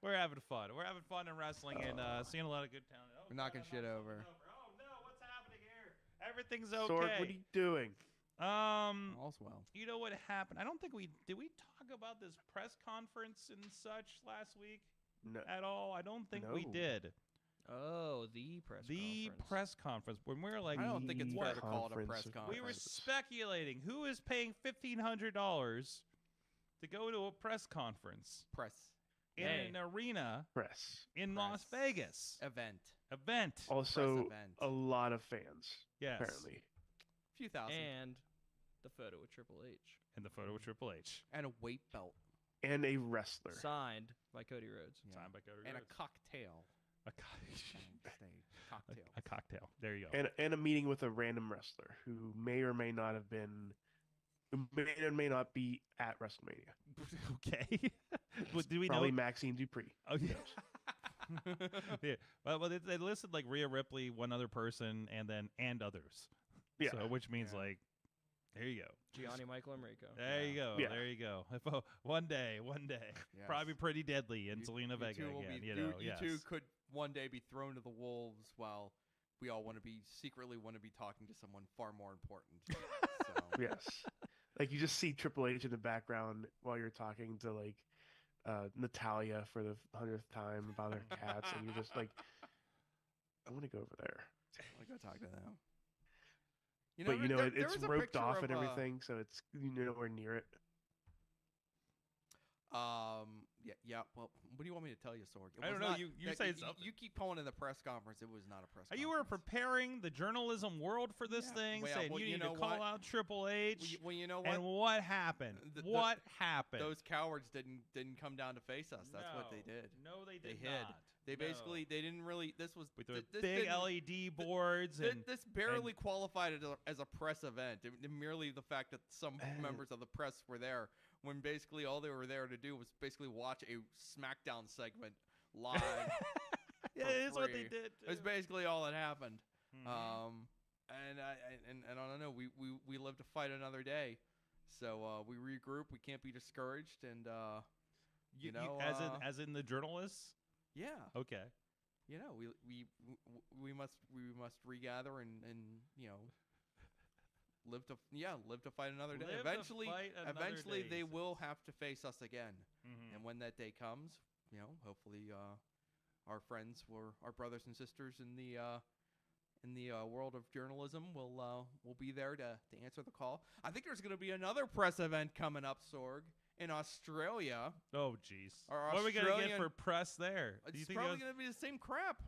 We're having fun. We're having fun in wrestling and seeing a lot of good talent. Oh, We're knocking God, shit I knocked over. something Oh no, what's happening here? Everything's okay. Sorg, what are you doing? All's well. You know what happened? I don't think we talk about this press conference and such last week No. at all. I don't think we No. did. Oh, the press The conference. press conference when we were like, I don't think it's fair what? to call it a press Conference. conference. We were speculating who is paying $1,500 to go to a press conference press in an arena Press. in Las Press. Vegas. event. Event. Also, event. a lot of fans. Yes. Apparently. A few thousand. And the photo with Triple H. And the photo with Triple H. And a weight belt. And a wrestler. Signed by Cody Rhodes. Yeah. Signed by Cody And Rhodes. a cocktail. A Cocktail. a cocktail. There you go. And a meeting with a random wrestler who may or may not have been, who may or may not be at WrestleMania. Okay. Well, do we Probably know? Maxine Dupree. Oh yeah. Yeah. Well, they listed like Rhea Ripley, one other person, and others. Yeah. So which means Yeah. like, there you go. Gianni Michael Enrico. There you go. Yeah. There you go. One day, Yes. probably pretty deadly in Selena You Vega two will again. be- You know, you yes. two could one day be thrown to the wolves while we all secretly want to be talking to someone far more important. So. Yes. Like you just see Triple H in the background while you're talking to like Natalia for the 100th time about their cats, and you're just like, I want to go over there. I want to go talk to them. But you know, there it's was a roped picture off of, and everything, so it's nowhere near it. Yeah. Well, what do you want me to tell you, Sorg? It I was don't know, not- you that- say you, something. you keep calling it a press conference. It was not a press conference. You were preparing the journalism world for this Yeah. thing, Well, saying well, you you need know to call what? out Triple H. Well, you know what? And what happened? What happened? Those cowards didn't come down to face us. That's what they No. did. No, they They did hid. not. They No. basically they didn't really. This was with the this big didn't- LED boards and This barely qualified as a press event. Merely the fact that some members of the press were there, when basically all they were there to do was basically watch a SmackDown segment live. yeah, for it is what they free. did. It's basically all that happened. Mhm. And I don't know. We live to fight another day, so we regroup. We can't be discouraged, and you know, as in the journalists. yeah. Okay. You know, we must regather and you know live to fight another day. Live to Eventually, fight another eventually day, they he will says. have to face us again. Mhm. And when that day comes, you know, hopefully our friends or our brothers and sisters in the world of journalism will be there to answer the call. I think there's going to be another press event coming up, Sorg, in Australia. Oh, jeez. Our What are we gonna get Australian- for press there? Do you It's think probably going to be the same crap.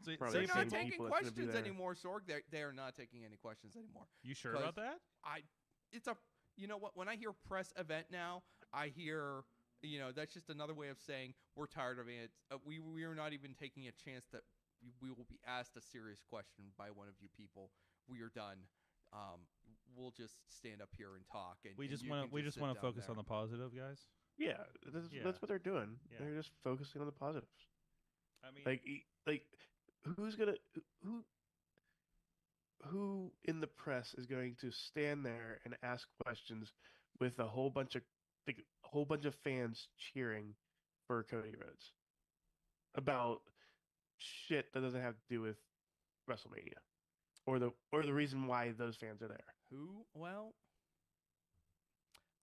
Probably They're the not same taking people that's gonna be questions there. anymore, Sorg. They are not taking any questions anymore. You sure 'Cause about that? You know what? When I hear press event now, I hear, you know, that's just another way of saying we're tired of it. We are not even taking a chance that we will be asked a serious question by one of you people. We are done. We'll just stand up here and talk. And We just you want can to sit down focus there. on the positive, guys. Yeah, that's what they're doing. Yeah. They're just focusing on the positives. I mean, Like who in the press is going to stand there and ask questions with a whole bunch of fans cheering for Cody Rhodes about shit that doesn't have to do with WrestleMania or the reason why those fans are there. Who? Well,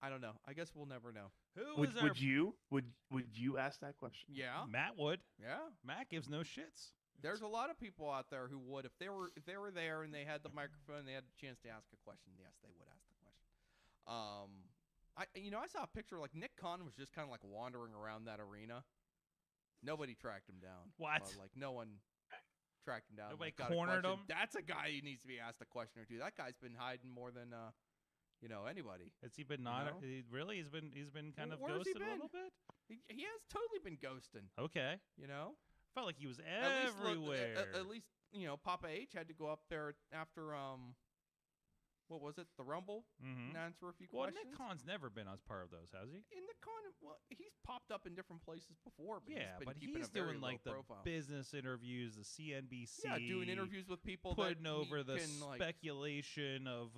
I don't know. I guess we'll never know. who Would is our you ask that question? Yeah. Matt would. Yeah. Matt gives no shits. There's a lot of people out there who would, if they were there and they had the microphone, and they had a chance to ask a question. Yes, they would ask the question. I saw a picture like Nick Khan was just kind of like wandering around that arena. Nobody tracked him down. What? No one tracked him down. Nobody got a cornered question. him? That's a guy who needs to be asked a question or two. That guy's been hiding more than anybody. Has he been not? know? Really, he's been kind of Where's he ghosted a little been? bit. He has totally been ghosting. Okay, You know. felt like he was At least, everywhere. at least Papa H had to go up there after what was it? The Rumble. Mm-hmm. And answer a few Well, questions. Nick Khan's never been as part of those, has he? In the con, well, he's popped up in different places before. But Yeah, he's been but keeping he's a very doing like low the profile. business interviews, the CNBC. Yeah, doing interviews with people, putting that over he the can, like, speculation of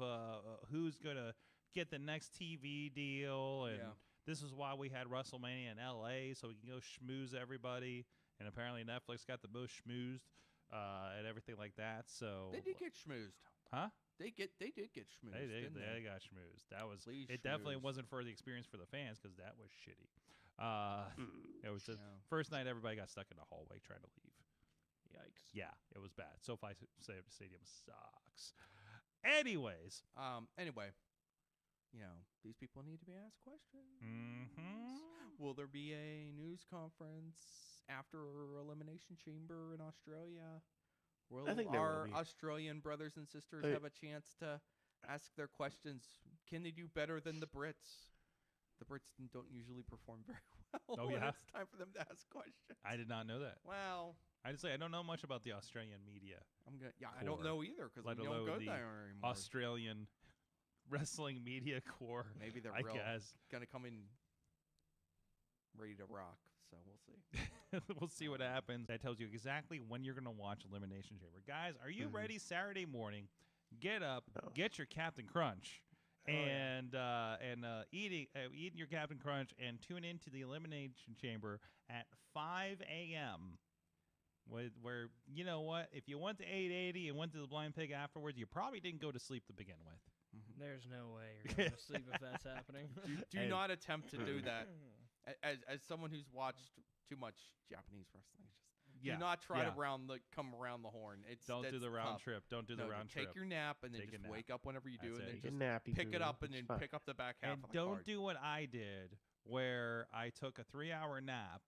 who's gonna get the next TV deal, and Yeah. this is why we had WrestleMania in LA, so we can go schmooze everybody. And apparently Netflix got the most schmoozed and everything like that. So They did get schmoozed. huh? They did get schmoozed. They didn't they? got schmoozed. That was Please it. Definitely schmooze. wasn't for the experience for the fans because that was shitty. It was the Yeah. first night everybody got stuck in the hallway trying to leave. Yikes. Yeah, it was bad. SoFi Stadium sucks. Anyways, Anyway, these people need to be asked questions. mm-hmm. Will there be a news conference after Elimination Chamber in Australia? Will I think there will our be. Australian brothers and sisters Uh, have a chance to ask their questions? Can they do better than the Brits? The Brits don't usually perform very well. Oh, when yeah? It's time for them to ask questions. I did not know that. Well, I just say I don't know much about the Australian media. I don't Core. know either because Let we don't alone go the there anymore. Australian wrestling media core. Maybe they're I real guess. gonna come in ready to rock. So we'll see. We'll see what happens. That tells you exactly when you're going to watch Elimination Chamber. Guys, are you ready Saturday morning? Get up, get your Captain Crunch, and eating your Captain Crunch and tune into the Elimination Chamber at 5 a.m. Where you know what? If you went to 880 and went to the Blind Pig afterwards, you probably didn't go to sleep to begin with. There's no way you're going to sleep if that's happening. Do Hey. not attempt to do that. As someone who's watched too much Japanese wrestling, do not try to come around the horn. Don't do that's the round tough. trip. Don't do the No, round trip. Take your nap and then Take a just nap. wake up whenever you do, That's and it. then Take just a nappy pick it food, up and it's then fine. pick up the back half And of the don't card. do what I did, where I took a 3-hour nap,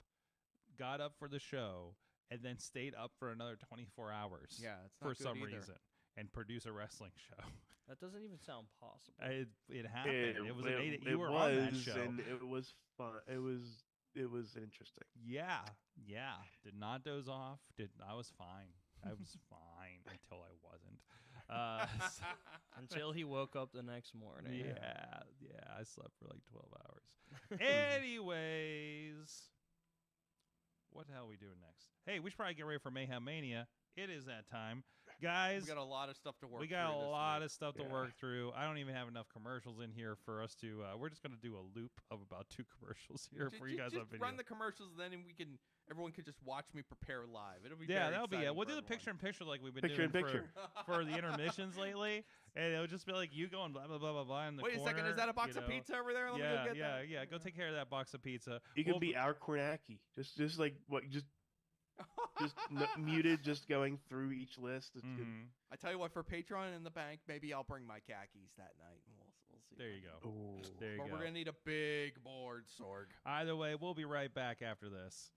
got up for the show, and then stayed up for another 24 hours. Yeah, it's for not good some either. reason, and produce a wrestling show. That doesn't even sound possible. It happened. It was an 8. You it were was, on that show. and it was fun. It was interesting. Yeah. Did not doze off. I was fine. I was fine until I wasn't. Until he woke up the next morning. Yeah. I slept for like 12 hours. Anyways, what the hell are we doing next? Hey, we should probably get ready for Mayhem Mania. It is that time. Guys, We got a lot of stuff to work. we got through a this lot week. of stuff to Yeah. work through. I don't even have enough commercials in here for us to. We're just gonna do a loop of about 2 commercials here for you guys on Just video. run the commercials, and then everyone can just watch me prepare live. It'll be Yeah, very that'll be it. exciting We'll for do the everyone. picture in picture like we've been Picture in doing picture. for the intermissions lately, and it'll just be like you going blah blah blah blah blah in the Wait a second, corner, is that a box you of know. pizza over there? Let me go get that. Yeah. Go take care of that box of pizza. You can We'll- be our Kornacki. Just like what? Just muted, just going through each list. It's good. Mhm. I tell you what, for Patreon in the bank, maybe I'll bring my khakis that night, and we'll see. There you go. Ooh. There you But go. we're gonna need a big board, Sorg. Either way, we'll be right back after this.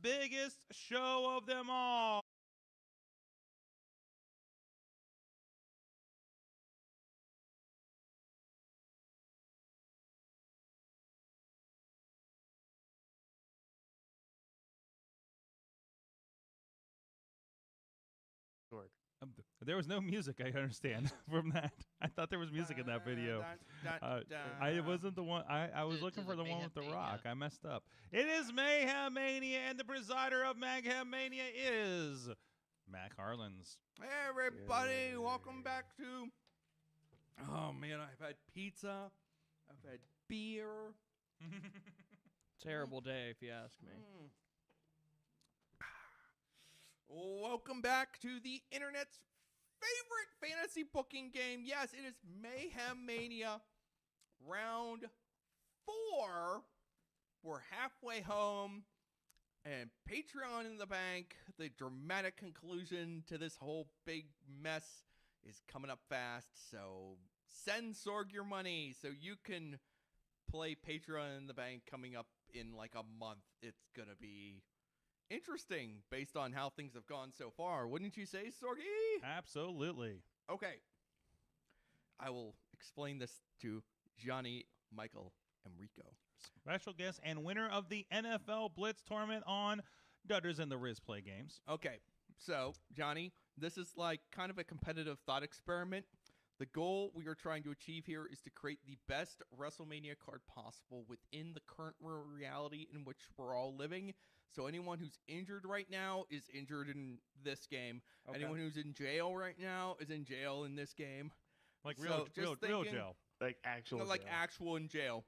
biggest show of them all. There was no music, I understand, from that. I thought there was music in that video. I wasn't the one. I was looking for the one with The Rock. I messed up. It is Mayhem Mania, and the presider of Mayhem Mania is Mac Harlan's. Hey, everybody. Welcome back to... Oh, man, I've had pizza. I've had beer. Terrible day, if you ask me. Welcome back to the internet's favorite fantasy booking game. Yes, it is Mayhem Mania round 4. We're halfway home, and Patreon in the bank. The dramatic conclusion to this whole big mess is coming up fast. So send Sorg your money so you can play Patreon in the bank coming up in like a month. It's going to be interesting based on how things have gone so far. Wouldn't you say, Sorgy? Absolutely. Okay. I will explain this to Johnny, Michael, and Rico. Special guest and winner of the NFL Blitz tournament on Dudders and the Riz Play games. Okay. So, Johnny, this is like kind of a competitive thought experiment. The goal we are trying to achieve here is to create the best WrestleMania card possible within the current reality in which we're all living. So anyone who's injured right now is injured in this game. Okay. Anyone who's in jail right now is in jail in this game. Like real jail. Like actual jail. Like actual in jail.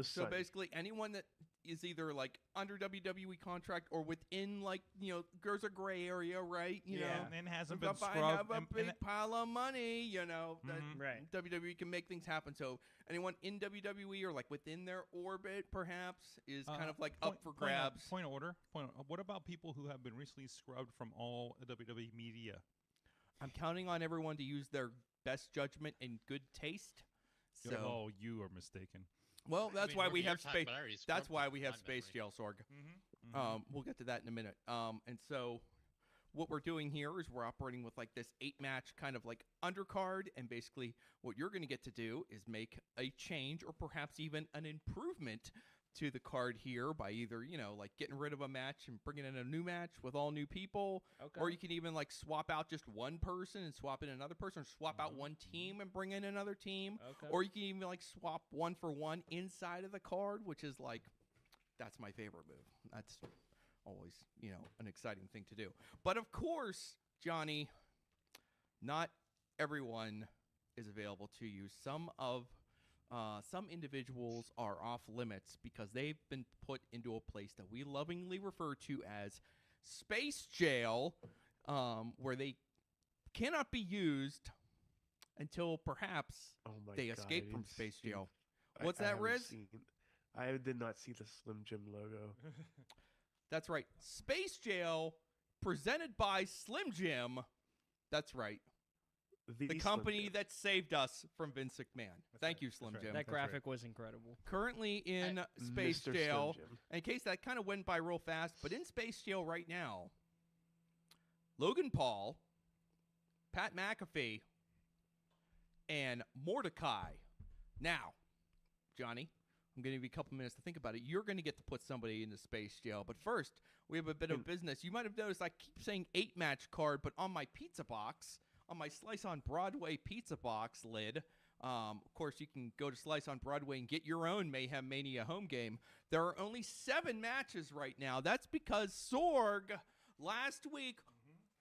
So basically anyone that is either like under WWE contract or within like, you know, there's a gray area, right? You know, and hasn't been scrubbed. I have a big pile of money, you know, that right. WWE can make things happen. So anyone in WWE or like within their orbit perhaps is kind of like up for grabs. Point of order. What about people who have been recently scrubbed from all WWE media? I'm counting on everyone to use their best judgment and good taste. So, oh, you are mistaken. Well, that's why we have space. That's why we have Space Jail, Sorg. We'll get to that in a minute. And so what we're doing here is we're operating with like this 8-match kind of like undercard. And basically what you're going to get to do is make a change or perhaps even an improvement to the card here by either, you know, like getting rid of a match and bringing in a new match with all new people. Okay. Or you can even like swap out just one person and swap in another person, or swap out one team and bring in another team. Okay. Or you can even like swap 1-for-1 inside of the card, which is like, that's my favorite move. That's always, you know, an exciting thing to do. But of course, Johnny, not everyone is available to you. Some individuals are off limits because they've been put into a place that we lovingly refer to as Space Jail, where they cannot be used until perhaps they escape from Space Jail. What's that, Riz? I did not see the Slim Jim logo. That's right. Space Jail, presented by Slim Jim. That's right. The company that saved us from Vince McMahon. Thank you, Slim Jim. That graphic was incredible. Currently in Space Jail, in case that kind of went by real fast, but in Space Jail right now, Logan Paul, Pat McAfee, and Mordecai. Now, Johnny, I'm going to give you a couple minutes to think about it. You're going to get to put somebody in the Space Jail. But first, we have a bit of business. You might have noticed I keep saying 8-match card, but on my pizza box, on my Slice on Broadway pizza box lid, of course, you can go to Slice on Broadway and get your own Mayhem Mania home game. There are only 7 matches right now. That's because Sorg, last week,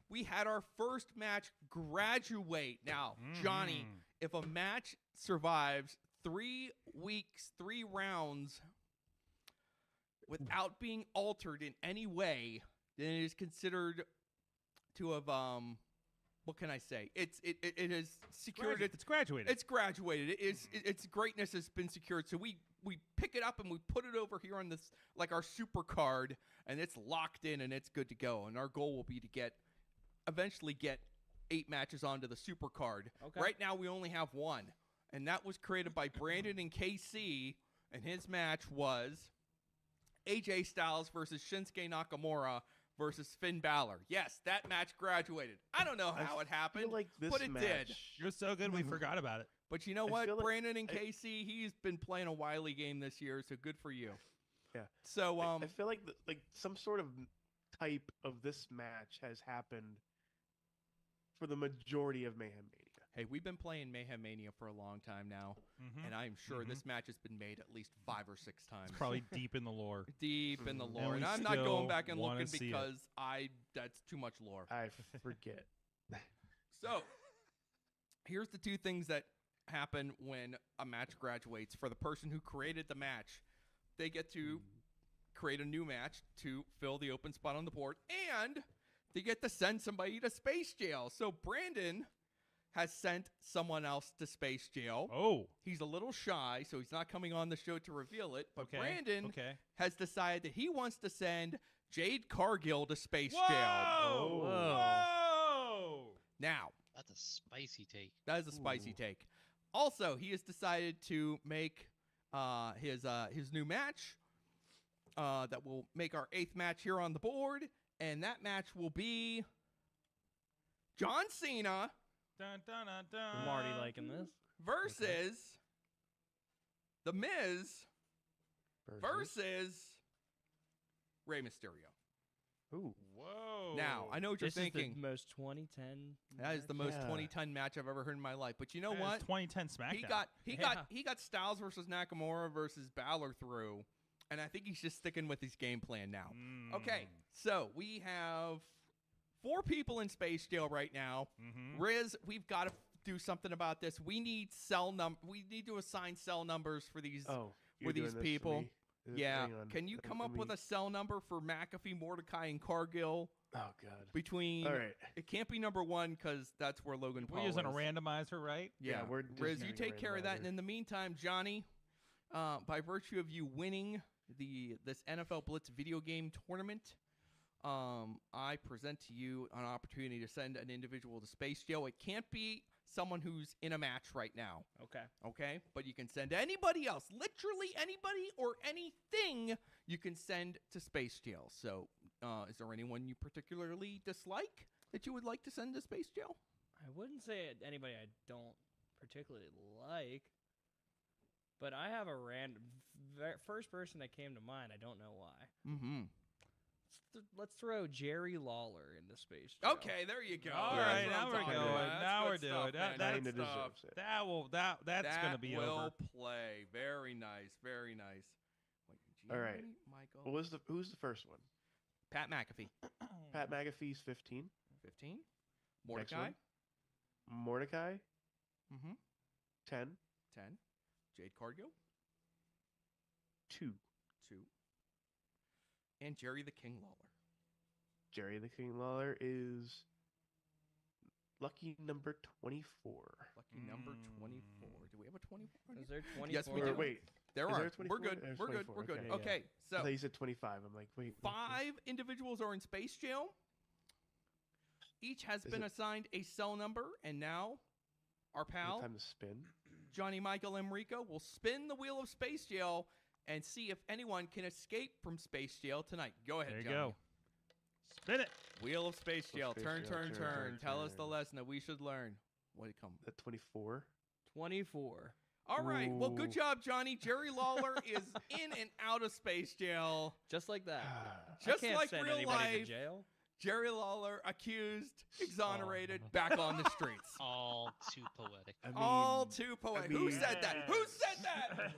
we had our first match graduate. Now, Johnny, if a match survives 3 weeks, 3 rounds, without being altered in any way, then it is considered to have what can I say? It is secured. It's graduated. It's graduated. Its greatness has been secured. So we pick it up and we put it over here on this, like our super card, and it's locked in and it's good to go. And our goal will be to eventually get 8 matches onto the super card. Okay. Right now we only have 1, and that was created by Brandon and KC, and his match was AJ Styles versus Shinsuke Nakamura versus Finn Balor. Yes, that match graduated. I don't know how it happened, feel like this but it match, did. It was so good we forgot about it. But you know I what, feel like- Brandon and Casey, he's been playing a Wily game this year, so good for you. Yeah. So I feel like some sort of type of this match has happened for the majority of Mayhem Mania. hey, we've been playing Mayhem Mania for a long time now, and I'm sure this match has been made at least 5 or 6 times. It's probably deep in the lore. Deep in the And lore, we and I'm not still going back and wanna looking see it. because that's too much lore. I forget. So, here's the 2 things that happen when a match graduates. For the person who created the match, they get to create a new match to fill the open spot on the board, and they get to send somebody to space jail. So, Brandon has sent someone else to space jail. Oh. He's a little shy, so he's not coming on the show to reveal it, but Okay. Brandon Okay. has decided that he wants to send Jade Cargill to space Whoa! jail. Whoa! Now, That's a spicy take. that is a spicy take. Also, he has decided to make his new match that will make our 8th match here on the board, and that match will be John Cena Dun, dun, dun, dun. I'm already liking this. versus The Miz versus Rey Mysterio. Ooh. Whoa. Now, I know what you're This thinking. is the most 2010. That is the most Yeah. 2010 match I've ever heard in my life. But you know That is what? 2010 SmackDown. He got Styles versus Nakamura versus Balor through, and I think he's just sticking with his game plan now. Okay, so we have 4 people in space jail right now. Riz, we've got to do something about this. We need We need to assign cell numbers for these. Oh, for you're doing these this to people. me? Yeah. Hang on. Can you come up with me- a cell number for McAfee, Mordecai, and Cargill Oh God. between? All right. It can't be number 1 because that's where Logan Paul We're using a is. randomizer, right? Yeah, we're just Riz, you using a take care of that, randomizer. and in the meantime, Johnny, by virtue of you winning this NFL Blitz video game tournament, I present to you an opportunity to send an individual to space jail. It can't be someone who's in a match right now, okay? But you can send anybody else, literally anybody or anything you can send to space jail. So, is there anyone you particularly dislike that you would like to send to space jail? I wouldn't say anybody I don't particularly like, but I have a random first person that came to mind. I don't know why. Mm-hmm. Let's throw Jerry Lawler into space jail. Okay, there you go. All That's right, what now I'm we're talking going. about. That's Now good we're doing stuff, it. man. That- Kinda Good stuff. deserves it. That's gonna be will over. play. Very nice. Very nice. Wait, All right. Gianni, Michael. What was who's the first one? Pat McAfee. Pat McAfee's 15. 15. Next Mordecai. one. Mordecai Mm-hmm. 10. 10. Jade Cargill. 2. 2. And Jerry the King Lawler. Jerry the King Lawler is lucky number 24. Lucky number 24. Do we have a 24? Is there 24? Yes, we Or do. wait, There is are. there a 24? We're good. There's We're good. 24. We're good. Okay, Okay, I so thought you said 25. I'm like, wait. 5 individuals are in space jail. Each has Is been it- assigned a cell number, and now our pal Time to spin. Johnny Michael Enrico will spin the wheel of space jail and see if anyone can escape from space jail tonight. Go ahead, There you Johnny. go. Spin it. Wheel of space jail. Space Turn, jail, turn, turn, turn. turn, Tell us the turn. lesson that we should learn. What did it come? At 24. 24. All right. Well, good Ooh. job, Johnny. Jerry Lawler is in and out of space jail. Just like that. Just I can't like send real anybody life. to jail. Jerry Lawler accused, exonerated, back on the streets. All too poetic. I mean, All too poetic. Who mean- said that? Who said that?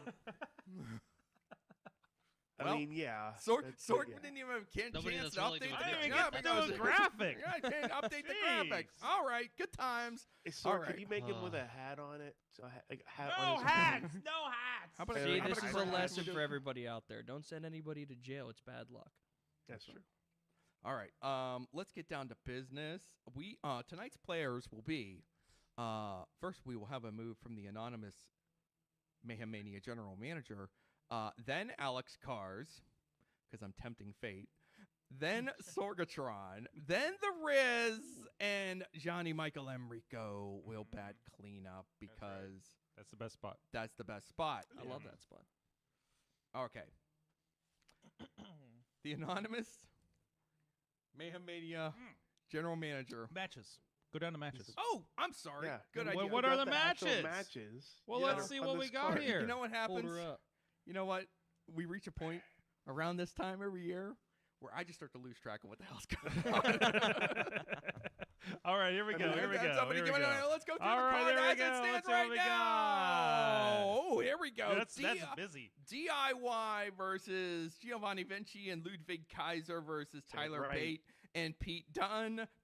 I Well, mean, yeah. Swordman yeah. didn't even have a Nobody chance that's to willing update to the admit I didn't Yeah, even get because to do a graphic. Yeah, I can't update the Jeez. graphics. All right, good times. Hey, Sword, All could right. you make him with a hat on it? So like a hat No on his hats. No hats. How about Hey, See, how this about is a a hat? lesson for everybody out there. Don't send anybody to jail. It's bad luck. That's true. All right, let's get down to business. We tonight's players will be first we will have a move from the anonymous Mayhem Mania general manager, then Alex Cars, because I'm tempting fate, then Sorgatron, then the Riz, and Johnny Michael Enrico will bat cleanup because That's the best spot. that's the best spot. I love that spot. Okay. the anonymous Mayhem Mania general manager. Matches. Go down to matches. Oh, I'm sorry. Yeah. Good And idea. what are about the actual matches? matches? Well, You let's know, see on what we this got card. here. You know what Hold happens? her up. You know what? We reach a point around this time every year where I just start to lose track of what the hell's going on. All right, here we go. Here we go. Somebody Here give we it go. a, let's go through All the right, card there we as it go. stands Let's see what right we now. got. Oh, here we go. That's busy. DIY versus Giovanni Vinci and Ludwig Kaiser versus Tyler right. Bate and Pete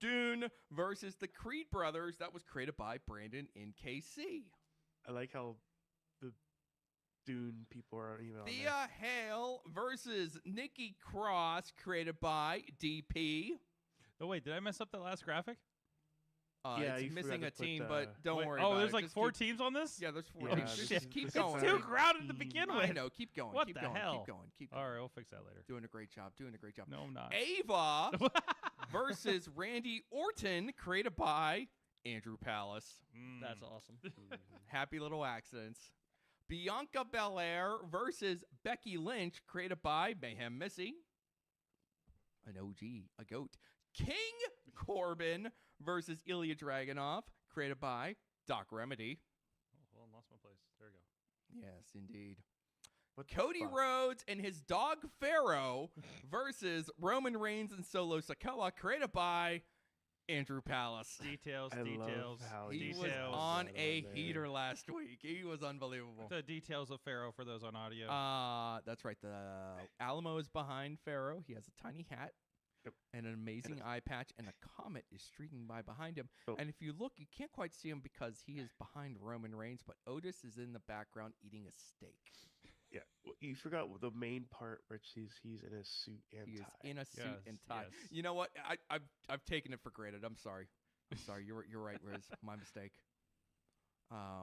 Dune versus the Creed brothers. That was created by Brandon in KC. I like how the Dune people are even on Thea Hale versus Nikki Cross, created by DP. Oh, wait. Did I mess up the last graphic? Yeah, you it's forgot missing to a put team, the- but don't Wait, worry oh, about there's it. like Just 4 keep- teams on this? Yeah, there's 4 Yeah, teams. it's Just keep It's going. too like crowded to 14. begin I with. know. Keep going. What keep the going. hell? Keep going. Keep All going. right, we'll fix that later. Doing a great job. Doing a great job. No, I'm not. Ava versus Randy Orton, created by Andrew Palace. That's awesome. Happy little accidents. Bianca Belair versus Becky Lynch, created by Mayhem Missy. An OG, a goat. King Corbin versus Ilya Dragunov, created by Doc Remedy. Oh, well, I lost my place. There we go. Yes, indeed. What the Cody fuck? Rhodes and his dog Pharaoh versus Roman Reigns and Solo Sikoa, created by Andrew Palace. Details, I love details. how He details was details. on are a there. heater last week. He was unbelievable. The details of Pharaoh for those on audio. That's right. The Alamo is behind Pharaoh. He has a tiny hat. Yep. And an amazing eye patch, and a comet is streaking by behind him. Oh. And if you look, you can't quite see him because he is behind Roman Reigns, but Otis is in the background eating a steak. Yeah, you forgot the main part where he's in a suit and He is tie. in a suit Yes, and tie. yes. You know what? I've taken it for granted. I'm sorry. I'm sorry. You're right, Riz. My mistake.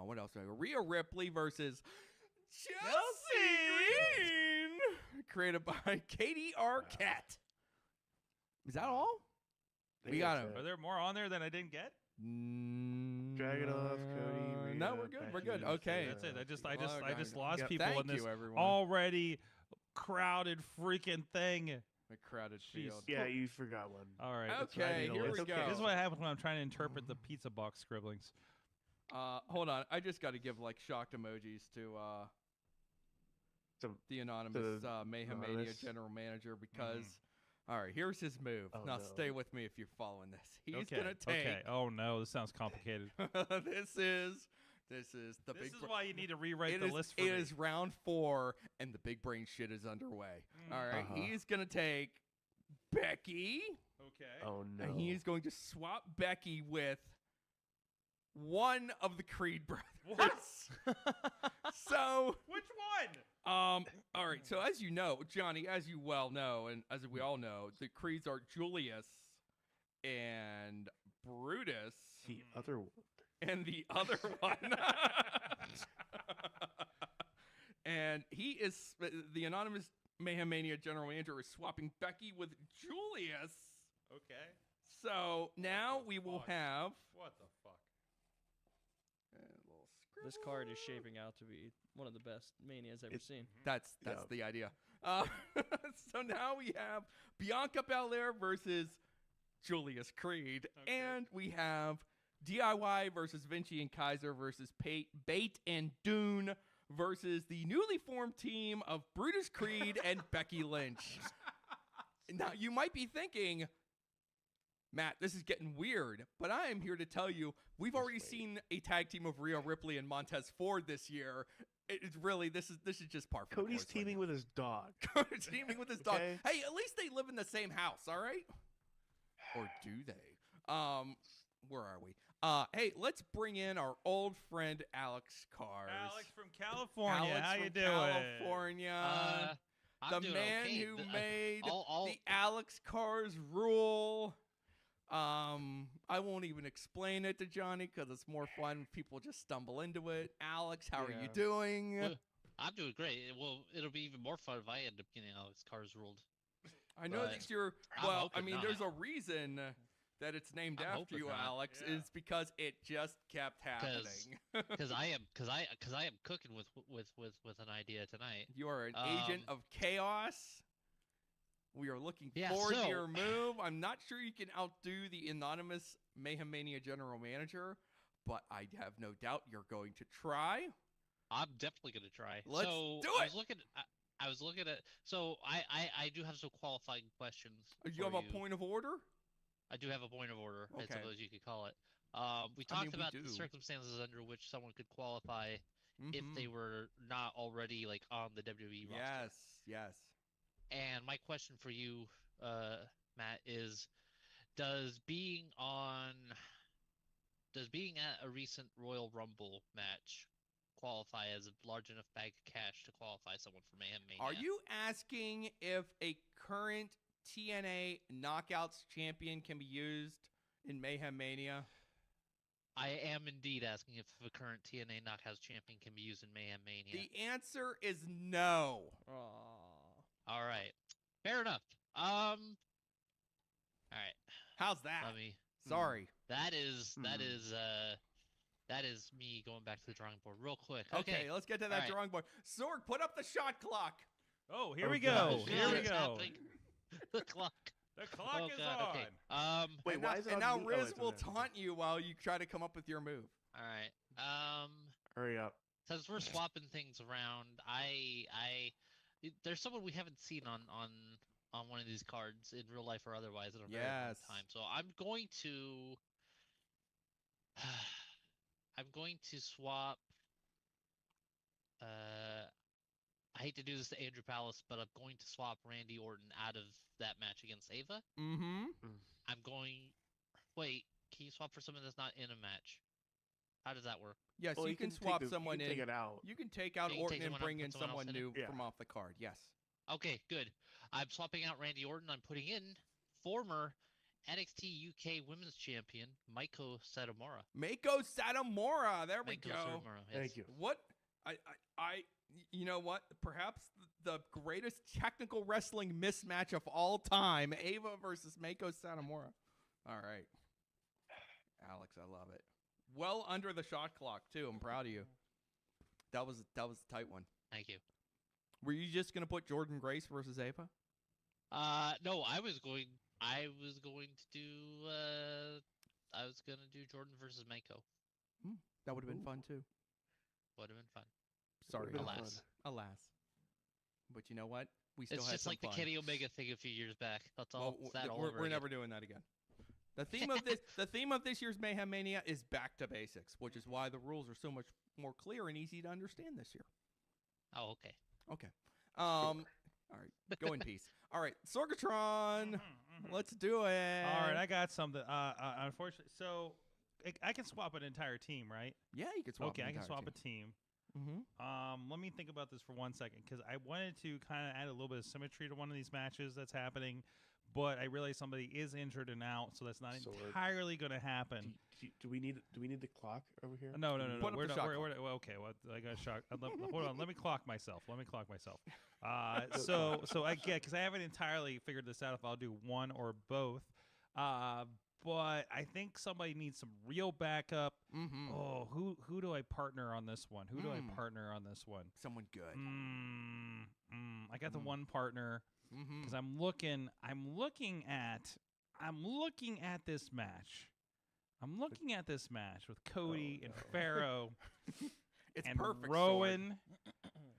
What else? Rhea Ripley versus Chelsea Green, created by Katie Arquette. Is that all? I we think got that's him. it. Are there more on there than I didn't get? Dragunov, Cody, No, Rhea, we're good. We're good. Becky, Okay. That's it. I Well, just Dragunov. lost Yep. people Thank in this you, everyone. already crowded freaking thing. A crowded Jeez. field. Yeah, you forgot one. All right. that's what I Okay, need to here list. we go. This is what happens when I'm trying to interpret the pizza box scribblings. Hold on. I just got to give like shocked emojis to Some- the anonymous the Mayhem Mania anonymous. general manager because. All right, here's his move. Oh, now no. stay with me if you're following this. He's okay. gonna take. Okay. Oh no, this sounds complicated. this is the This big. is why you need to rewrite It the is, list for it me. is round 4, and the big brain shit is underway. All right, Uh-huh. he's gonna take Becky, Okay. Oh no! and he is going to swap Becky with one of the Creed brothers. What? So, Which one? all right. So as you know, Johnny, as you well know, and as we all know, the Creeds are Julius and Brutus, the other one. and the other one. And he is the anonymous Mayhem Mania general manager is swapping Becky with Julius. Okay. So now the we will fuck? have What the fuck? a little This card is shaping out to be one of the best Manias I've ever seen. That's Yeah. the idea. So now we have Bianca Belair versus Julius Creed, Okay. and we have DIY versus Vinci and Kaiser versus Bate and Dune versus the newly formed team of Brutus Creed and Becky Lynch. Now you might be thinking, Matt, this is getting weird, but I am here to tell you we've already wait. seen a tag team of Rhea Ripley and Montez Ford this year. It's really this is just par for the Cody's course right teaming with his dog. now. Cody's teaming with his dog. Okay. Hey, at least they live in the same house, all right? Or do they? Where are we? Hey, let's bring in our old friend Alex Cars. Alex from California. Alex How from you doing? California. I'm The doing man okay. who made I'll- the Alex Cars rule. I won't even explain it to Johnny because it's more fun when people just stumble into it. Alex, how are you Yeah. doing? Well, I'm doing great. It'll be even more fun if I end up getting Alex Cars ruled. I know but that you're. I'm Well, I hoping mean, not. there's a reason that it's named I'm after hoping you, not. Alex. Yeah. Is because it just kept happening. Because I am cooking with an idea tonight. You are an agent of chaos. We are looking Yeah, forward to so- your move. I'm not sure you can outdo the anonymous Mayhem Mania general manager, but I have no doubt you're going to try. I'm definitely gonna try. Let's so do I it! was looking at. So I do have some qualifying questions. You have for a point of order? I do have a point of order. I Okay. suppose you could call it. We I mean, talked we about do. the circumstances under which someone could qualify if Mhm. they were not already like on the WWE roster. Yes. And my question for you, Matt, is does being at a recent Royal Rumble match qualify as a large enough bag of cash to qualify someone for Mayhem Mania? Are you asking if a current TNA Knockouts champion can be used in Mayhem Mania? I am indeed asking if a current TNA Knockouts champion can be used in Mayhem Mania. The answer is no. All right, fair enough. All right. How's that? Let me. Sorry. That is me going back to the drawing board real quick. Okay, let's get to that All right. drawing board. Sorg, put up the shot clock. Oh, here Oh, we God. go. Here we It's go. happening. The clock. The clock Oh, is God. on. Okay. Wait, and why now, is it and on now me? Oh, Riz it's will on there. taunt you while you try to come up with your move. All right. Hurry up. Since we're swapping things around, there's someone we haven't seen on one of these cards in real life or otherwise in a very long Yes. time. So I'm going to swap. I hate to do this to Andrew Palace, but I'm going to swap Randy Orton out of that match against Ava. Mm-hmm. Wait, can you swap for someone that's not in a match? How does that work? Yes, Well, you can swap someone you in. can take it out. You can take out You can Orton take and someone out, bring put in someone someone else in new it? Yeah. from off the card. Yes. Okay, good. I'm swapping out Randy Orton. I'm putting in former NXT UK Women's Champion Maiko Satomura. Mako Satomura. There we Maiko go. Satomura, yes. Thank you. What? You know what? Perhaps the greatest technical wrestling mismatch of all time: Ava versus Mako Satomura. All right, Alex, I love it. Well under the shot clock too. I'm proud of you. That was a tight one. Thank you. Were you just gonna put Jordan Grace versus Ava? No, I was going to do Jordan versus Maiko. That would have been Ooh. fun too. Would have been fun. Sorry, Would've been Alas. fun. alas. But you know what? We still It's had just some like fun. the Kenny Omega thing a few years back. That's all. Well, It's that all we're over we're again. never doing that again. The theme of this year's Mayhem Mania is back to basics, which is why the rules are so much more clear and easy to understand this year. Oh, okay. Okay. All right. Go in peace. All right, Sorgatron. Let's do it. All right, I got something. Unfortunately, so I can swap an entire team, right? Yeah, you can swap. Okay, I can swap a team. Mm-hmm. Let me think about this for 1 second because I wanted to kind of add a little bit of symmetry to one of these matches that's happening, but I realize somebody is injured and out, so that's not So entirely going to happen. Do we need the clock over here? No. Put up We're the not. shot We're, well, okay. Well, I got a shot. Hold on. Let me clock myself. So I get because I haven't entirely figured this out if I'll do one or both. But I think somebody needs some real backup. Mm-hmm. Oh, who do I partner on this one? Who do I partner on this one? Someone good. I got the one partner Mm-hmm. because I'm looking at this match. I'm looking at this match with Cody and Pharaoh It's and perfect. Sorg. Rowan.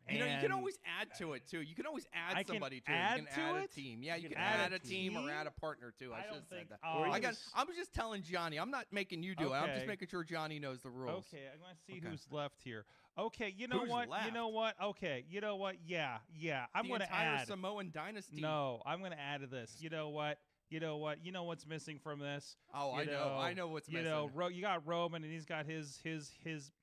You know, you can and always add to it too. You can always add I can somebody to add it. You to can add it? a team. Yeah, you You can can add add a a team or team? add a partner too. I I should don't have said think. that. Or you I can got. I'm just telling Johnny. I'm not making you do it. I'm just Okay. making sure Johnny knows the rules. Okay, I'm gonna see Okay. who's left here. Okay, you know Who's what? left? You know what? Okay, you know what? Yeah. I'm the gonna entire add. Samoan dynasty. No, I'm gonna add to this. You know what? You know what's missing from this? Oh, You I know what's You missing. know, you got Roman, and he's got his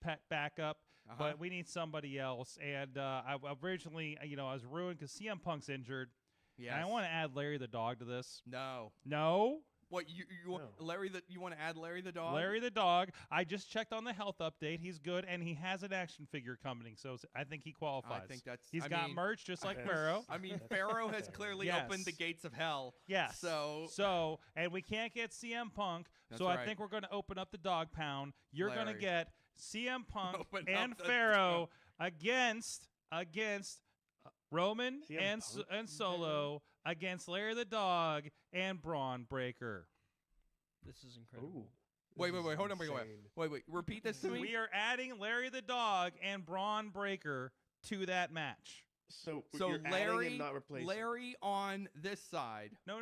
pet backup. Uh-huh. But we need somebody else. And I originally, I was ruined because CM Punk's injured. yes. And I want to add Larry the Dog to this. No. No, What you want, No. Larry? You want to add Larry the dog? Larry the Dog. I just checked on the health update. He's good, and he has an action figure coming. So I think he qualifies. I think that's. He's I got mean, merch just like Yes. Pharaoh. I mean, Pharaoh has clearly Yes. opened the gates of hell. Yes. So and we can't get CM Punk. That's So I right. think we're going to open up the dog pound. You're going to Larry. get CM Punk Open and up the Pharaoh against Roman CM and Punk and Solo against Larry the Dog and Braun Breaker. This is incredible. Wait, hold on, wait. Repeat this to me. We are adding Larry the Dog and Braun Breaker to that match. So So you're adding Larry, and not replacing. Larry on this side. No.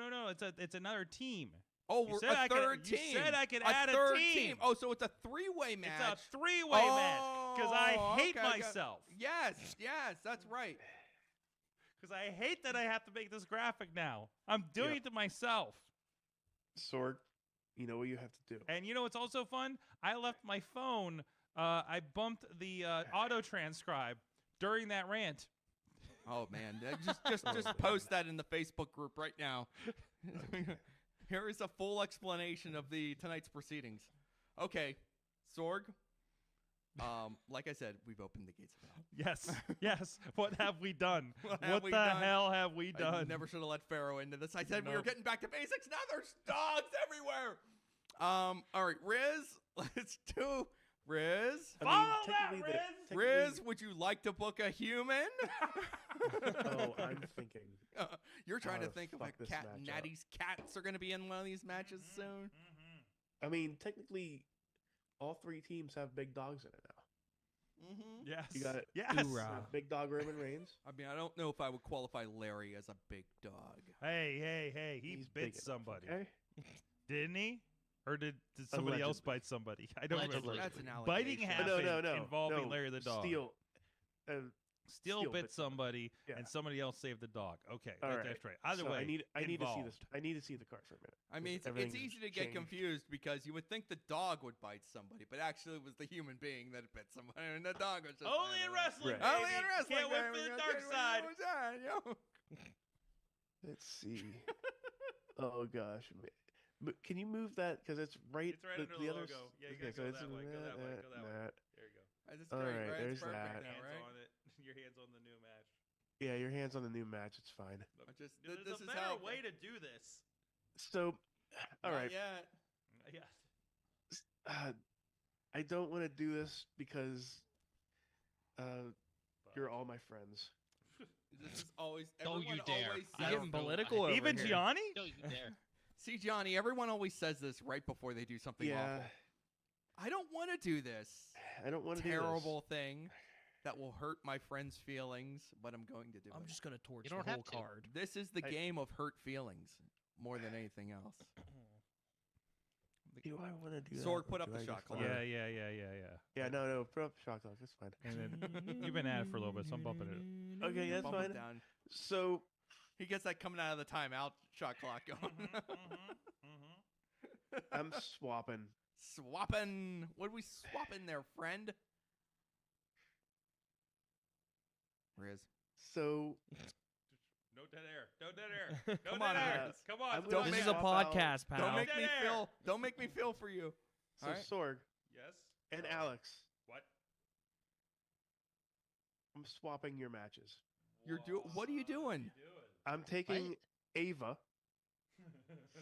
It's another team. Oh, You we're said a I could- third you team. said I could a add a third team. Oh, so it's a three-way match. It's a three-way match because I hate okay, I got- myself. Yes, that's right. Because I hate that I have to make this graphic now. I'm doing it to myself. Sorg, you know what you have to do. And you know what's also fun? I left my phone. I bumped the auto transcribe during that rant. Oh man, just post that in the Facebook group right now. Here is a full explanation of tonight's proceedings. Okay, Sorg. Like I said, we've opened the gates of hell. Yes. What have we done? What What have we the done? hell have we I done? never should have let Pharaoh into this. I said we were Nope. getting back to basics. Now there's dogs everywhere. All right, Riz. Let's do Riz. Follow that, technically the- Riz, would you like to book a human? Oh, I'm thinking. You're trying how to to think of fuck a this cat. match up. Natty's cats are going to be in one of these matches soon. I mean, technically, all three teams have big dogs in it now. Mm-hmm. Yes. You got it. Yes. Hoorah. Big dog Roman Reigns. I mean, I don't know if I would qualify Larry as a big dog. Hey. He He's big bit enough, somebody. Okay. Didn't he? Or did somebody else Allegedly. bite somebody? I don't Allegedly. remember. That's an Biting allegation. happened involving no. Larry the Dog. Steel. Steel Steel bit bit somebody, Yeah. and somebody else saved the dog. Okay, All right. that's right. Either So way, I need to see this. involved. I need to see the card for a minute. I mean, it's Everything's easy to get changed. confused because you would think the dog would bite somebody, but actually it was the human being that bit somebody, and the dog was just Only in wrestling, Right. baby. Only in wrestling. Can't wait baby. for the Can't dark wait side. for the dark side, yo. Let's see. Oh gosh. Can you move that? Because it's right. It's right under the other. logo. Yeah, you okay, gotta go so that it's way, go that way, go that way. that. There you go. That's All great, right, right? there's It's perfect that. now, Hands right? on it. Your hands on the new match. Yeah, your hands on the new match. It's fine. Just, There's this a is better how. way to do this. So, all right. Yeah. Yeah. I don't want to do this because you're all my friends. This is always. Don't you everyone dare. always I says- You're getting don't know. political over Even here. Gianni? Don't you dare. See, Johnny, everyone always says this right before they do something Yeah, awful. I don't want to do this. I don't want to do this. Terrible thing that will hurt my friends' feelings, but I'm going to do I'm it. just gonna torch You the don't whole have to. card. This is the I- game of hurt feelings more than anything else. Do I want to do that? Sorg, or put up do the I shot just clock. wanna- Yeah. Yeah, no. Put up the shot clock. It's fine. And then you've been at it for a little bit, so I'm bumping it. Okay, that's Bump it fine. down. So, He gets that coming out of the timeout shot clock going. I'm swapping. Swapping. What are we swapping there, friend? Riz. So, No dead air. No dead air. No Come dead on, air. Riz. Come on. I'm throw gonna it This is in. a swap out- podcast, pal. Don't make Dead me air. feel. Don't make me feel for you. So All right. Sorg Yes. and Alex, What? I'm swapping your matches. What are you doing? I'm taking Ava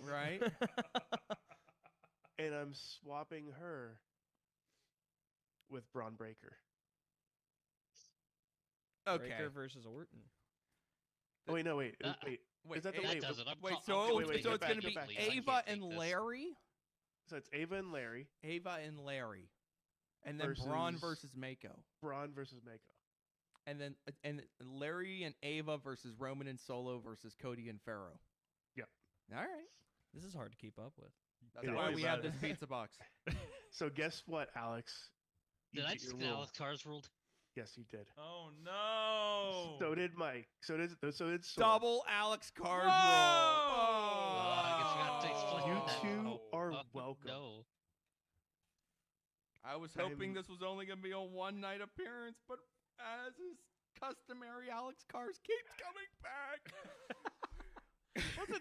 Right? and I'm swapping her with Braun Breaker. Okay. Breaker versus Orton. Oh wait, no, wait. Wait. Is that the That way? does it. I'm Wait, ca- so, I'm wait, so get it's back, going to get be back. I Ava can't and take this. Larry? So it's Ava and Larry, Ava and Larry. And then Braun Versus- versus Mako. Braun versus Mako. And then Larry and Ava versus Roman and Solo versus Cody and Pharaoh. Yep. All right. This is hard to keep up with. That's It why is. we have this pizza box. So guess what, Alex? You Did I did just your get rule. Alex Cars ruled? Yes, you did. Oh no. So did Mike. So did Sorg. Double Alex Cars roll. Well, I guess we have to explain You that. two are Oh, welcome. No. I was hoping I'm- this was only going to be a one-night appearance, but as is customary, Alex Cars keeps coming back.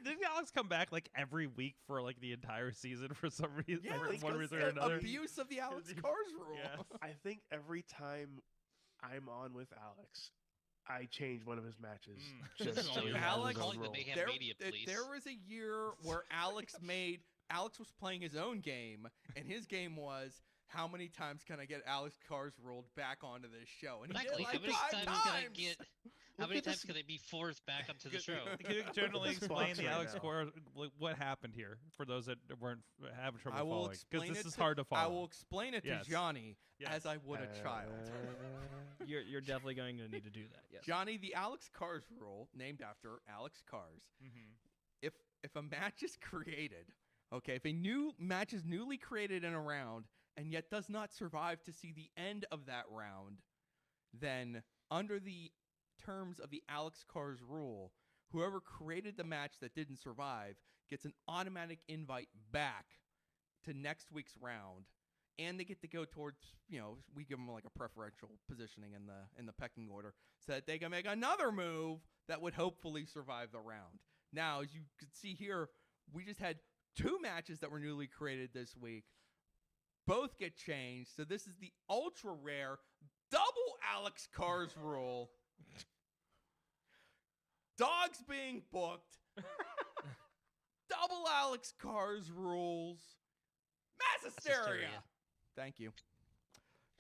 Did Alex come back like every week for like the entire season for some reason? Yeah, for it's one 'cause reason or another? abuse of the Alex Because he- Cars rule. Yes. I think every time I'm on with Alex, I change one of his matches. Mm. Just so he has his Alex- own Calling the role. Mayhem There, Media Police. there was a year where Alex was playing his own game, and his game was, how many times can I get Alex Cars rolled back onto this show? And he Exactly. did How like many 5 times times. can I get How many at times this- can they be forced back onto the show? Can you generally Look at this explain box the right Alex now. Cora, what happened here for those that weren't having trouble I will following? explain Because this it. is hard to follow. I will explain it to Yes. Johnny Yes. as I would a child. You're definitely going to need to do that. Yes. Johnny, the Alex Cars rule, named after Alex Cars. Mhm. If a match is created, okay, if a new match is newly created in a round and yet does not survive to see the end of that round, then under the terms of the Alex Cars rule, whoever created the match that didn't survive gets an automatic invite back to next week's round, and they get to go towards, we give them like a preferential positioning in the pecking order so that they can make another move that would hopefully survive the round. Now, as you can see here, we just had 2 matches that were newly created this week. Both get changed, so this is the ultra rare double Alex Cars rule. Dogs being booked. Double Alex Cars rules. Mass hysteria. hysteria. Thank you.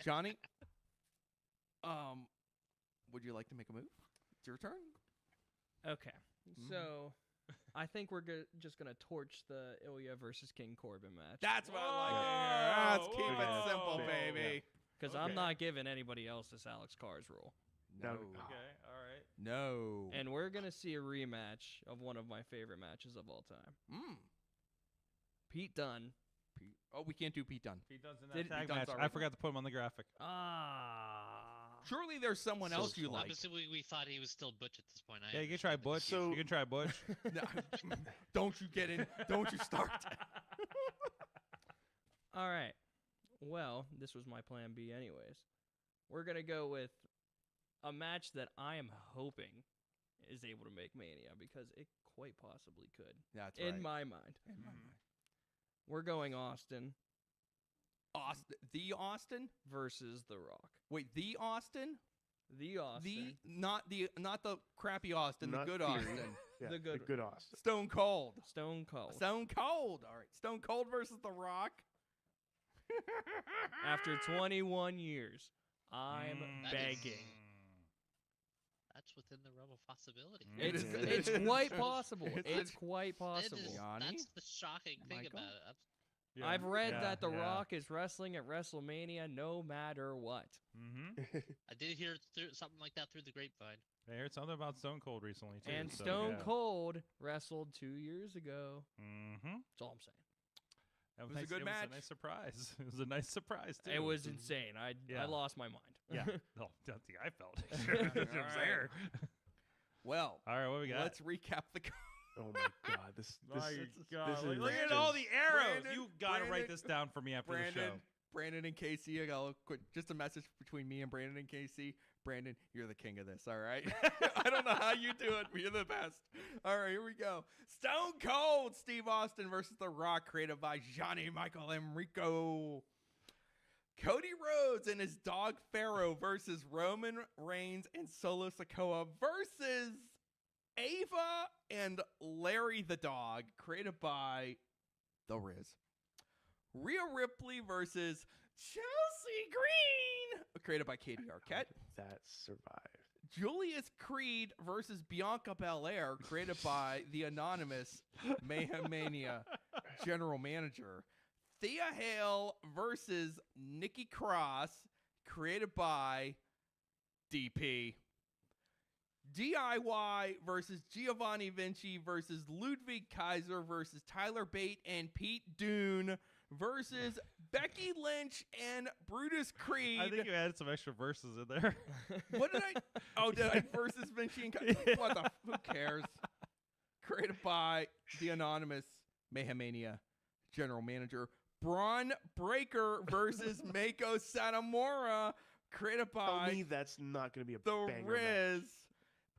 Johnny, would you like to make a move? It's your turn. Okay. So, I think we're just going to torch the Ilya versus King Corbin match. That's what I like to hear. Let's keep whoa, it simple, whoa. baby. Because I'm not giving anybody else this Alex Cars rule. No. Okay, all right. No. And we're going to see a rematch of one of my favorite matches of all time. Pete Dunne. Oh, we can't do Pete Dunne. Pete Dunne's in Did- that tag Pete Dunne's match. I already forgot to put him on the graphic. Surely there's someone else you like. Obviously, we thought he was still Butch at this point. Yeah, you can try Butch. So- you can try Butch. No, don't you get in. Don't you start. All right. Well, this was my plan B anyways. We're going to go with a match that I am hoping is able to make Mania because it quite possibly could. That's In my mind. In my mind. We're going Austin Austin, the Austin versus The Rock. Wait, the Austin? The Austin. Not the crappy Austin, Not the good Theory. Austin. Yeah, The good good Austin. Stone Cold. Stone Cold. Stone Cold. All right. Stone Cold versus The Rock. After 21 years, I'm That is- begging. That's within the realm of possibility. It It's is. quite possible. It's- It's quite It possible. is- Yanni? that's the shocking thing Michael? about it. Yeah. I've read Yeah, that The yeah. Rock is wrestling at WrestleMania no matter what. Mm-hmm. I did hear something like that through the grapevine. I heard something about Stone Cold recently too. And so, Stone yeah. Cold wrestled 2 years ago. Mm-hmm. That's all I'm saying. That was a good It match. was a nice surprise. It was a nice surprise too. It was insane. I Yeah. lost my mind. Yeah. No, don't think I felt it. It was All right. there. Well, All right, what we got? let's recap the. Oh my God! This My God, this look is at all the arrows. Brandon- You gotta write Brandon- this down for me after the show. Brandon and Casey, I got just a message between me and Brandon and Casey. Brandon, you're the king of this, all right? I don't know how you do it, but you're the best. All right, here we go. Stone Cold Steve Austin versus The Rock, created by Johnny Michael Enrico. Cody Rhodes and his dog Pharaoh versus Roman Reigns and Solo Sikoa versus Ava and Larry the dog, created by The Riz. Rhea Ripley versus Chelsea Green, created by Katie Arquette. that survived. Julius Creed versus Bianca Belair, created by the anonymous Mayhem Mania general manager. Thea Hale versus Nikki Cross, created by DP. DIY versus Giovanni Vinci versus Ludwig Kaiser versus Tyler Bate and Pete Dune versus Becky Lynch and Brutus Creed. I think you added some extra verses in there. What did I? Oh, did I versus Vinci and Kaiser? What the? Who cares? Created by the anonymous Mayhem Mania general manager. Braun Breaker versus Mako Satomura, created Tell by me that's not going to be a The banger Riz.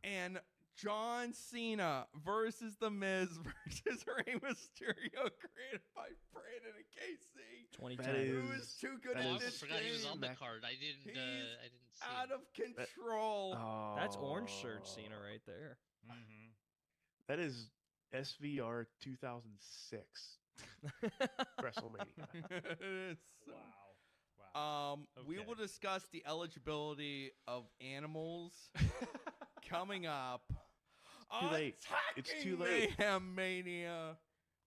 And John Cena versus The Miz versus Rey Mysterio, created by Brandon and Casey. 2010. That Who is- is too good that Oh, I at is- almost this forgot he was game? on the Mac- card. I didn't He's see Out it. of control. match. That's orange shirt Cena right there. Mm-hmm. That is SVR 2006 WrestleMania. It's- Wow. We Okay. will discuss the eligibility of animals Coming up. Too late. It's too late. Mayhem Mania.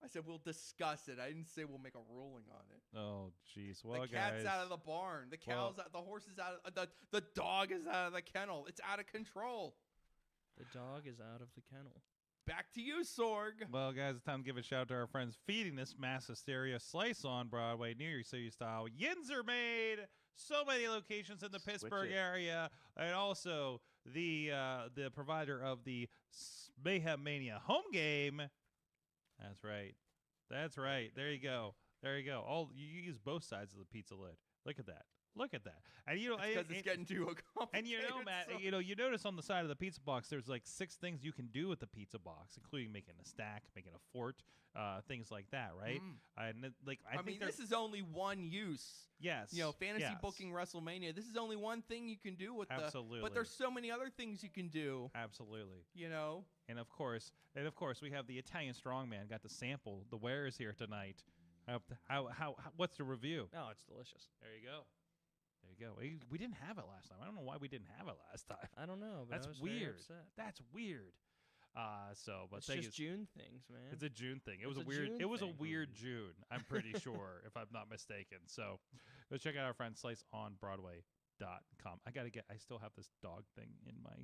I said we'll discuss it. I didn't say we'll make a ruling on it. Oh, jeez. Well, the cat's guys, out of the barn. The cow's out. The horse is out. The dog is out of the kennel. It's out of control. The dog is out of the kennel. Back to you, Sorg. Well, guys, it's time to give a shout out to our friends feeding this mass hysteria. Slice on Broadway, New York City style. Yins are made. So many locations in the Pittsburgh area, and also the provider of the Mayhem Mania home game. That's right. That's right. There you go. There you go. You use both sides of the pizza lid. Look at that. Look at that. And because it's getting too complicated. And Matt, so. you notice on the side of the pizza box, there's like 6 things you can do with the pizza box, including making a stack, making a fort, things like that, right? And I mean, this is only one use. Yes. Fantasy yes. booking WrestleMania. This is only one thing you can do with Absolutely. But there's so many other things you can do. Absolutely. And of course, we have the Italian strongman got to sample the wares here tonight. What's the review? Oh, it's delicious. There you go. There you go. We didn't have it last time. I don't know why we didn't have it last time. I don't know, but That's I was very weird. upset. That's weird. But It's just June things, man. It's a June thing. It was It's a a weird. June It was a thing. weird June. I'm pretty sure, if I'm not mistaken. So, go check out our friend SliceOnBroadway.com. I still have this dog thing in my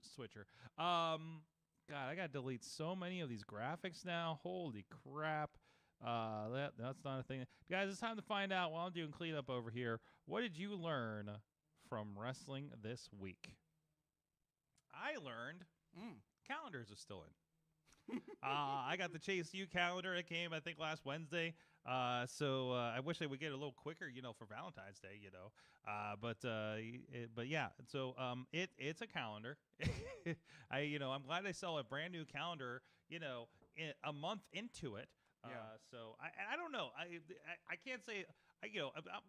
switcher. God, I gotta delete so many of these graphics now. Holy crap. That's not a thing. Guys, it's time to find out while I'm doing cleanup over here. What did you learn from wrestling this week? I learned calendars are still in. I got the Chase U calendar. It came, I think, last Wednesday. So I wish they would get a little quicker, for Valentine's Day, But yeah, so it's a calendar. I'm glad they sell a brand new calendar, a month into it. So I don't know. I can't say.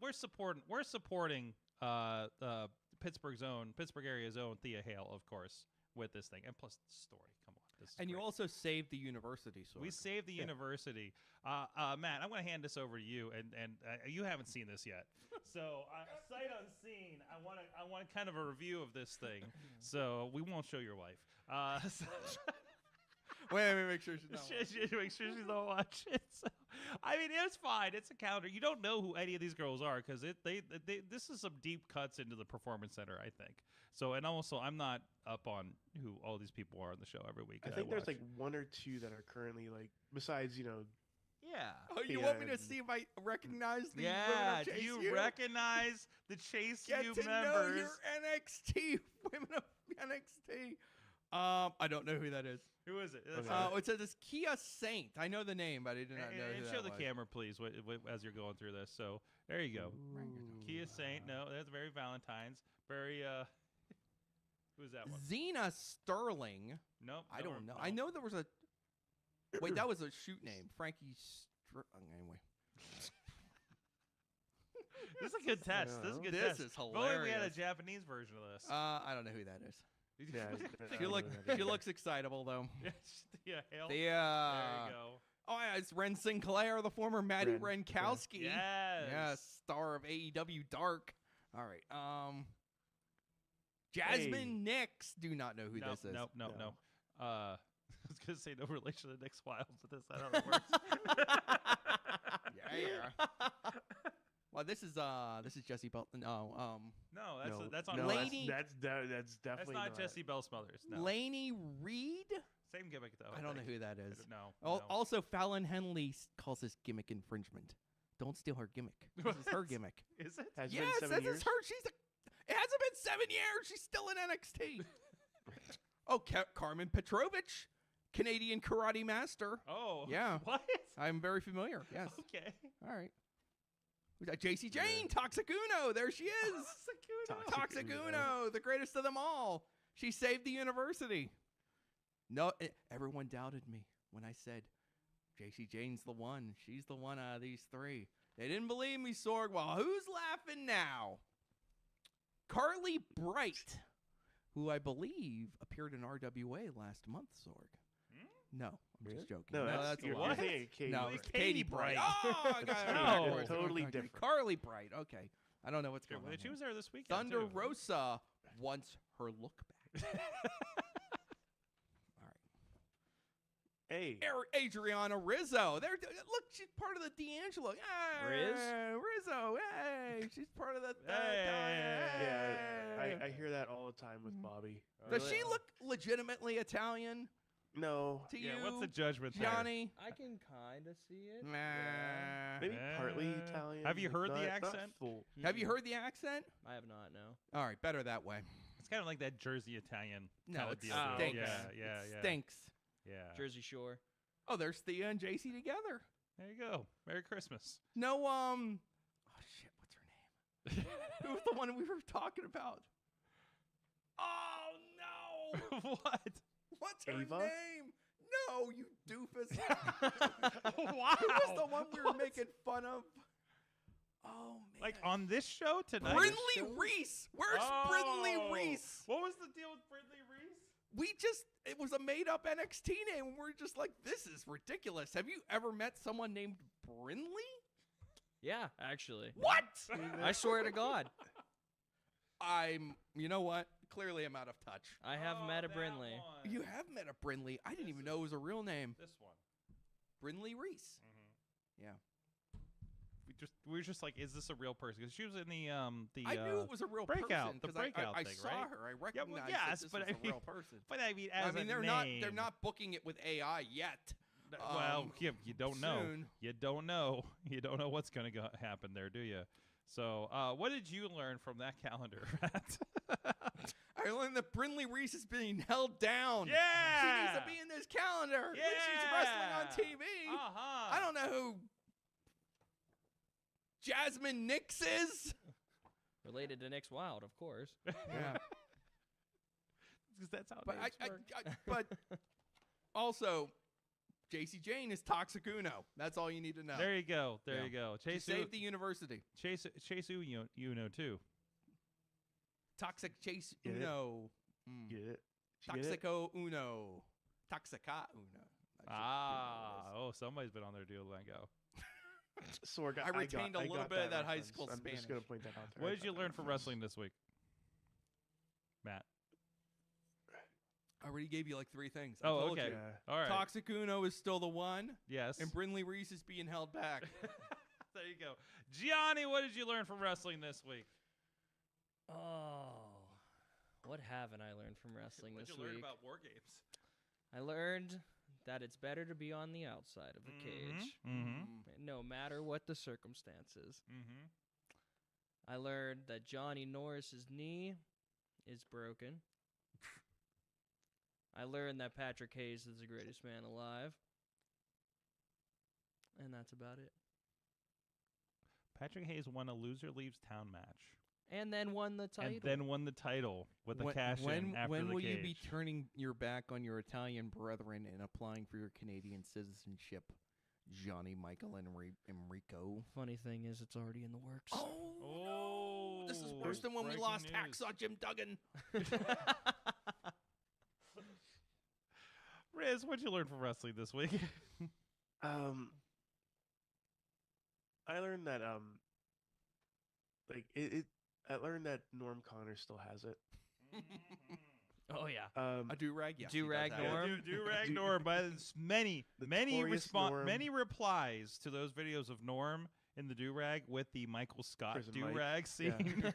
We're supporting Pittsburgh area's own Thea Hale, of course, with this thing, and plus the story. Come on, this is you great. also saved the university. We saved the university. Matt, I'm going to hand this over to you, and you haven't seen this yet. So sight unseen, I want kind of a review of this thing. So we won't show your wife. Wait, make sure she's not watching. Make sure she's not watching. So, I mean, it's fine. It's a calendar. You don't know who any of these girls are because this is some deep cuts into the Performance Center, I think. So, and also, I'm not up on who all these people are on the show every week. I think there's like 1 or 2 that are currently besides, Yeah. Oh, you want me to see if I recognize the women of Chase do you U? recognize the Chase Get U to members? know your NXT women of NXT. I don't know who that is. Who is it? It says it's Kia Saint. I know the name, but I did not know who and that show the was. camera, please, as you're going through this. So there you go. Kia Saint. No, that's very Valentine's. Very. Who's that one? Xena Sterling. Nope. I don't know. I know there was a. Wait, that was a shoot name. Frankie. Anyway. This is a good test. This is a good This test. is If only we had a hilarious. Japanese version of this. I don't know who that is. Yeah, She looks excitable though. Yeah, Hale. There you go. Oh, yeah, it's Ren Sinclair, the former Maddie Renkowski. Yes. Yes, star of AEW Dark. All right. Jasmine Nix. Do not know who this is. No. I was gonna say no relation to Nick Wild, but this I don't know works. Yeah. Well, this is Jesse Bell. No, that's on Laney- That's That's definitely not Jesse Bell Smothers. No. Laney Reed. Same gimmick though. I don't know who that is. No. Also, Fallon Henley calls this gimmick infringement. Don't steal her gimmick. This is her gimmick. Is it? Has Yes, been 7 this years. is her. It hasn't been 7 years. She's still in NXT. Oh, Carmen Petrovich, Canadian karate master. Oh. Yeah. What? I'm very familiar. Yes. Okay. All right. We got JC Jane, Toxicuno. There she is. Toxicuno, the greatest of them all. She saved the university. No, everyone doubted me when I said JC Jane's the one. She's the one out of these 3. They didn't believe me, Sorg. Well, who's laughing now? Carly Bright, who I believe appeared in RWA last month, Sorg. No, I'm just joking. No, that's a you're lie. thinking of Katie No, Bright. it's Katie Bright. Oh, I got it. No. Okay, Totally okay. different. Carly Bright. Okay. I don't know what's going on. She here. was there this weekend. Thunder too. Rosa wants her look back. Hey, Adriana Rizzo. Look, she's part of the D'Angelo. Hey, Riz? Rizzo. Hey, she's part of the. yeah, I hear that all the time with Bobby. Does she look legitimately Italian No, to Yeah, you? what's the judgment there? Johnny? I can kind of see it. Nah. maybe partly Uh, Italian. have you but heard the not accent? full. Have you heard the accent? I have not, no. All right, better that way. It's kind of like that Jersey Italian No, kind of it deal. stinks. Yeah. Stinks. Yeah. Jersey Shore. Oh, there's Thea and JC together. There you go. Merry Christmas. No, oh shit, what's her name? Who was the one we were talking about? Oh no! What? What's her Ava? name? No, you doofus. Wow. Who was the one we were making fun of? Oh man. Like on this show tonight? Brindley Reese. Where's Brindley Oh. Reese? What was the deal with Brindley Reese? It was a made up NXT name, and we're just like, this is ridiculous. Have you ever met someone named Brindley? Yeah, actually. What? I swear to God. You know what? Clearly I'm out of touch. I have met a that Brindley. one. You have met a Brindley. I didn't even know it was a real name. This one. Brindley Reese. Yeah. We were just like, is this a real person? Because she was in the I knew it was a real breakout, person the 'cause breakout I thing, saw right? her. I recognized yes, that this but was I a real mean- person. But I mean, as they're name, they're not booking it with AI yet. Well, you don't know. soon. You don't know. You don't know what's going to happen there, do you? So, what did you learn from that calendar, Rat? I learned that Brindley Reese is being held down. Yeah! She needs to be in this calendar. At least she's wrestling on TV. Uh-huh. I don't know who Jasmine Nix is. Related to Nick's Wild, of course. Yeah. Because that's how But names work. but also, JC Jane is Toxic Uno. That's all you need to know. There you go. There Yeah. you go. She Chase saved the university. Chase Uno too. Toxic Chase Get it? Uno. Get it? Did you get it? Toxico Uno. Toxica Uno. Oh, somebody's been on their Duolingo. Sorg, I retained a got little bit of that high reference. school I'm Spanish. just gonna point that out there. What I did you got learn that from reference. wrestling this week, Matt? I already gave you like 3 things. I Oh, told okay. you. Yeah. All right. Toxic Uno is still the one, Yes. and Brindley Reese is being held back. There you go. Gianni, what did you learn from wrestling this week? Oh, what haven't I learned from wrestling What this did you learn week? about war games? I learned that it's better to be on the outside of the cage, Mm-hmm. no matter what the circumstances. Mm-hmm. I learned that Johnny Norris's knee is broken. I learned that Patrick Hayes is the greatest man alive. And that's about it. Patrick Hayes won a loser leaves town match. And then won the title. And then won the title with the cash in after when the will cage. you be turning your back on your Italian brethren and applying for your Canadian citizenship, Johnny Michael Enrico? Funny thing is, it's already in the works. Oh, This is worse than when we breaking lost news. Hacksaw Jim Duggan. Riz, what'd you learn from wrestling this week? I learned that like I learned that Norm Connor still has it. Oh, yeah. A do-rag? Yes. Do-rag he does have it. Norm? Do-rag Norm, by many Notorious Norm. many replies to those videos of Norm in the do-rag with the Michael Scott Prison Mike. do-rag Yeah. scene.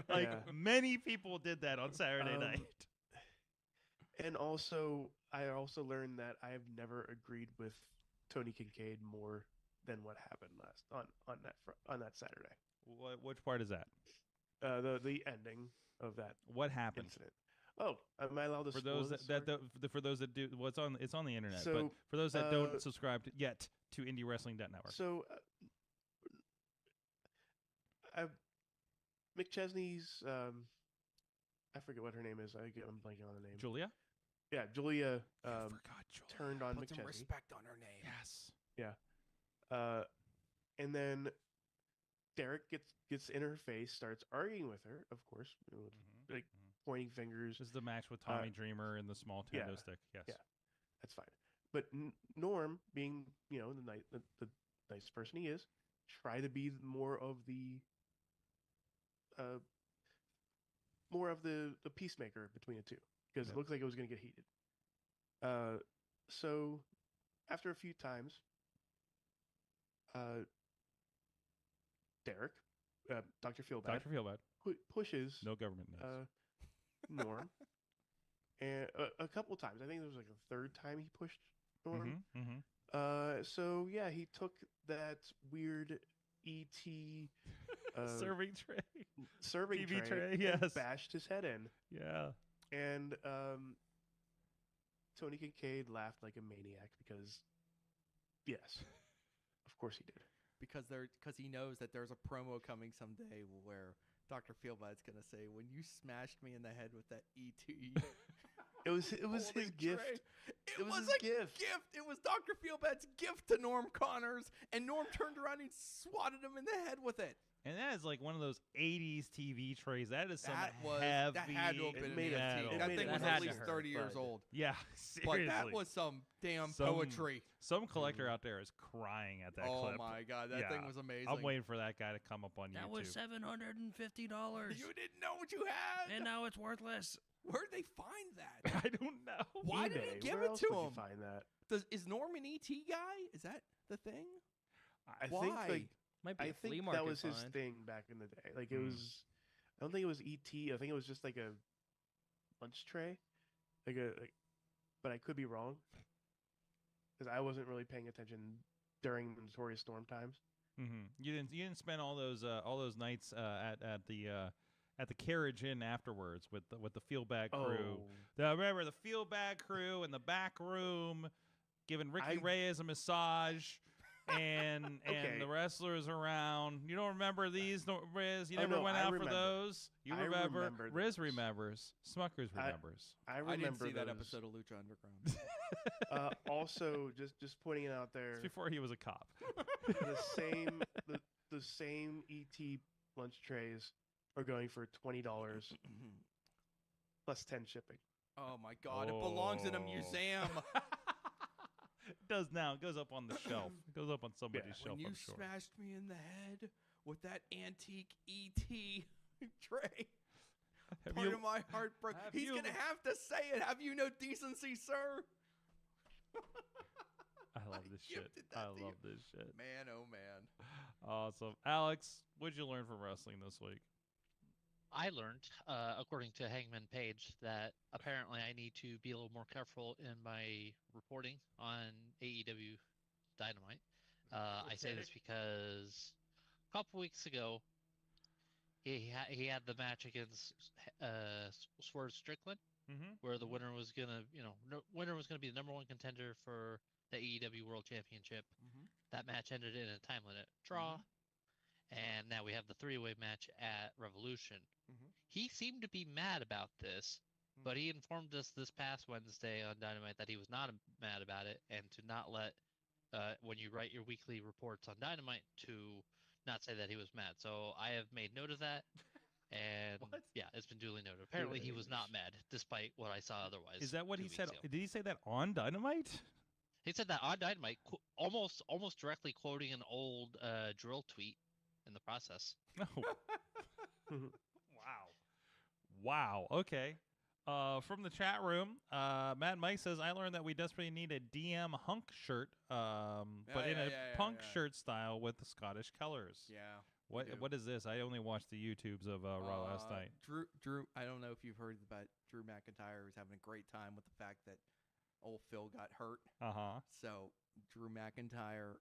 Like Yeah. many people did that on Saturday night. And also, I also learned that I have never agreed with Tony Kincaid more than what happened on that Saturday. Which part is that? The ending of that What happened? incident. Oh, am I allowed to For spoil those this, that Sorg? for those that do, it's on the internet. but So, for those that don't subscribe yet to IndyWrestling.network. So, McChesney's I forget what her name is. I'm blanking on the name. Julia? Yeah, Julia I forgot Julia. turned on Put some McChesney. respect on her name. Yes. And then Derek gets in her face, starts arguing with her, of course, like pointing fingers. This is the match with Tommy Dreamer and the small yeah, tendo stick. Yes. yeah. That's fine. But Norm, being the nice person he is, try to be more of the more of the peacemaker between the two because it looked like it was going to get heated. So after a few times, Derek, Dr. Feelbad, Dr. Feelbad. Pushes No government names. Norm, and a couple times. I think there was like a third time he pushed Norm. So yeah, he took that weird ET Serving tray. serving TV tray, and yes. bashed his head in. Yeah. And Tony Kincaid laughed like a maniac because, yes, of course he did. Because he knows that there's a promo coming someday where Dr. Feelbad's gonna say, "When you smashed me in the head with that ET." It was his holding gift. tray. It was his a gift. It was Dr. Feelbad's gift to Norm Connors, and Norm turned around and swatted him in the head with it. And that is like one of those 80s TV trays. That is some That heavy had to have been made an it- antique. it That made thing it was had at to least hurt, 30 years but- old. Yeah, But seriously. that was some damn Some- poetry. Some collector out there is crying at that Oh clip. my god, that thing Yeah. was amazing. I'm waiting for that guy to come up on That YouTube. was $750, You didn't know what you had. and now it's worthless. Where'd they find that? I don't know. Why did he eBay. give Where it else to would you him? find that? Is Norm an ET guy? Is that the thing? I Why? think like Might be I a flea think market that was his find. thing back in the day. Like it was, I don't think it was ET. I think it was just like a lunch tray, but I could be wrong because I wasn't really paying attention during the Notorious Storm times. You didn't spend all those nights at the Carriage Inn afterwards with the Feel Bad crew. Remember the Feel Bad crew in the back room giving Ricky Reyes a massage. And Okay. the wrestlers around. You don't remember these, Riz? You Oh, never no, went I out remember. for those. You I remember. remember Riz those. remembers. Smuckers remembers. I I remember didn't see that those. episode of Lucha Underground. Also, just pointing it out there, It's before he was a cop. the same ET lunch trays are going for $20 plus 10 shipping. Oh my god, it belongs in a Oh. museum. It does now. It goes up on the shelf. It goes up on somebody's Yeah. shelf, When you I'm sure. smashed me in the head with that antique ET tray, Have part you- of my heart broke. have He's you- gonna have to say it. Have you no decency, sir? I love this shit. gifted that I to you. love this shit. Man, oh man. Awesome. Alex, what'd you learn from wrestling this week? I learned, according to Hangman Page, that apparently I need to be a little more careful in my reporting on AEW Dynamite. I say this because a couple weeks ago, he had the match against Swerve Strickland, Mm-hmm. where the winner was gonna, winner was gonna be the #1 contender for the AEW World Championship. Mhm. That match ended in a time limit draw, and now we have the three-way match at Revolution. Mhm. He seemed to be mad about this, but he informed us this past Wednesday on Dynamite that he was not mad about it, and to not let when you write your weekly reports on Dynamite to not say that he was mad. So I have made note of that. And What? yeah, it's been duly noted. Apparently, he was not mad, despite what I saw otherwise. Is that what 2 he weeks said? ago. Did he say that on Dynamite? He said that on Dynamite, almost directly quoting an old drill tweet in the process. No. Wow. Wow. Okay. From the chat room, Matt Mike says, I learned that we desperately need a DM hunk shirt, but in a punk shirt style with the Scottish colors. Yeah. What is this? I only watched the YouTubes of Raw last night. Drew, I don't know if you've heard about Drew McIntyre was having a great time with the fact that old Phil got hurt. Uh-huh. So Drew McIntyre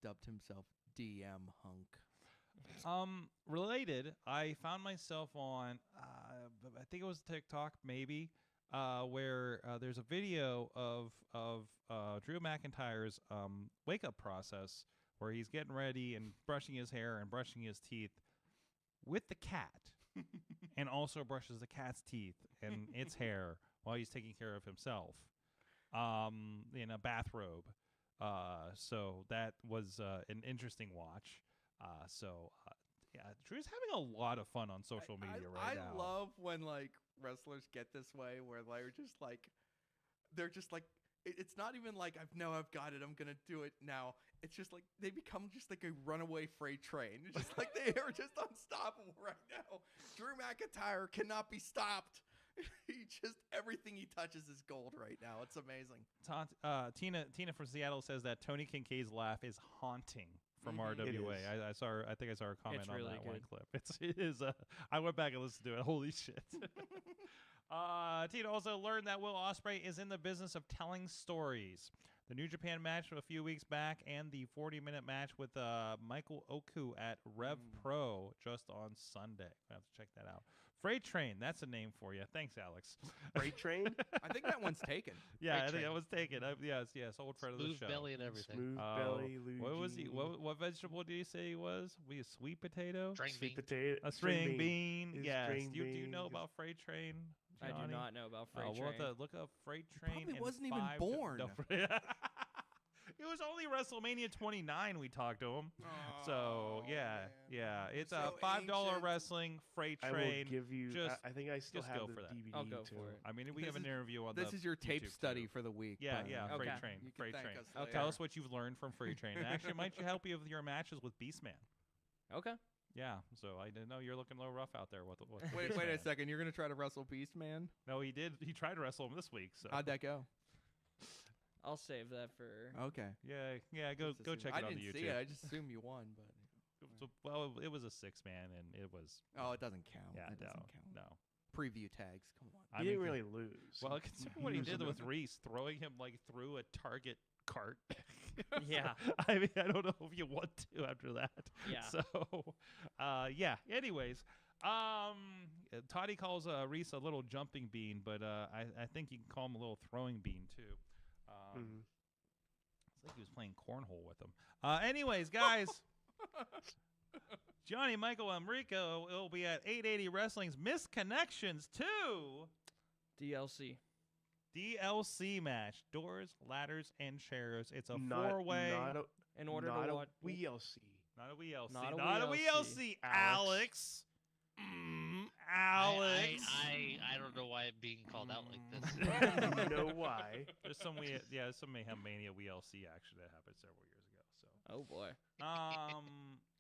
dubbed himself DM Hunk. Related, I found myself on, I think it was TikTok, maybe, where there's a video of Drew McIntyre's wake-up process where he's getting ready and brushing his hair and brushing his teeth with the cat and also brushes the cat's teeth and its hair while he's taking care of himself in a bathrobe. So that was an interesting watch. Yeah, Drew's having a lot of fun on social media right now. I love when like wrestlers get this way where they're just like it's not even like I've got it. I'm gonna do it now. It's just like they become just like a runaway freight train. It's just like they are just unstoppable right now. Drew McIntyre cannot be stopped. He just everything he touches is gold right now. It's amazing. Tina from Seattle says that Tony Kincaid's laugh is haunting from RWA. It is. I saw her, I think I saw her comment It's on really that one good. clip. It is. I went back and listened to it. Holy shit. Tina also learned that Will Ospreay is in the business of telling stories. The New Japan match from a few weeks back and the 40-minute match with Michael Oku at Rev Pro just on Sunday. I have to check that out. Freight Train, that's a name for you. Thanks, Alex. Freight Train? I think that one's taken. Yeah, Freight I think Train. that was taken. Yes, old friend of the Smooth show. belly and everything. Smooth Oh, belly, what was he? Luigi. What vegetable did he say he was? We a sweet potato? String Sweet bean. potato. A string bean. Is Yes. string Do you bean, know 'cause- about Freight Train? I do Johnny? not know about Freight We'll have Train. to look up Freight Train. Probably in wasn't even 5 born. It was only WrestleMania 29 we talked to him. So Oh, yeah, man. it's So $5 ancient. wrestling Freight I Train. will give you. Just- I think I still just have go the for that. DVD I'll go too. for it. I mean, we This have an is- interview on This the is your tape YouTube study too. for the week. Yeah, but- yeah, Okay. Freight Train. You can Freight thank Train. us Okay. later. Tell us what you've learned from Freight Train. And actually, it might help you with your matches with Beastman. Okay. Yeah, so I didn't know you're looking a little rough out there with Wait a Beastman. second. You're gonna try to wrestle Beast Man? No, he did. He tried to wrestle him this week. So How'd that go? I'll save that for. Okay. yeah, go Just go assume- check I it on didn't the see YouTube. it. I just assumed you won, but Well, it was a 6-man, and it was oh, it doesn't count. yeah, That no, doesn't count. no. Preview tags. Come on. I He mean, didn't really lose. well, He- considering what he was did in with the- Reese, throwing him like through a Target cart. Yeah. I mean, I don't know if you want to after that. Yeah. So, yeah. Anyways, Toddy calls Reese a little jumping bean, but I think you can call him a little throwing bean too. Mhm. It's like he was playing cornhole with him. Anyways, guys, Johnny, Michael, Enrico will be at 880 Wrestling's Misconnections 2 DLC. DLC match. Doors, ladders, and chairs. It's a Not- four-way. Not a, In order not to a watch. WLC. Not a WLC. Not a Not a WLC. WLC. Alex. Alex. I don't know why I'm being called out like this. You know why? There's some some Mayhem Mania WLC action that happened several years ago. So Oh boy.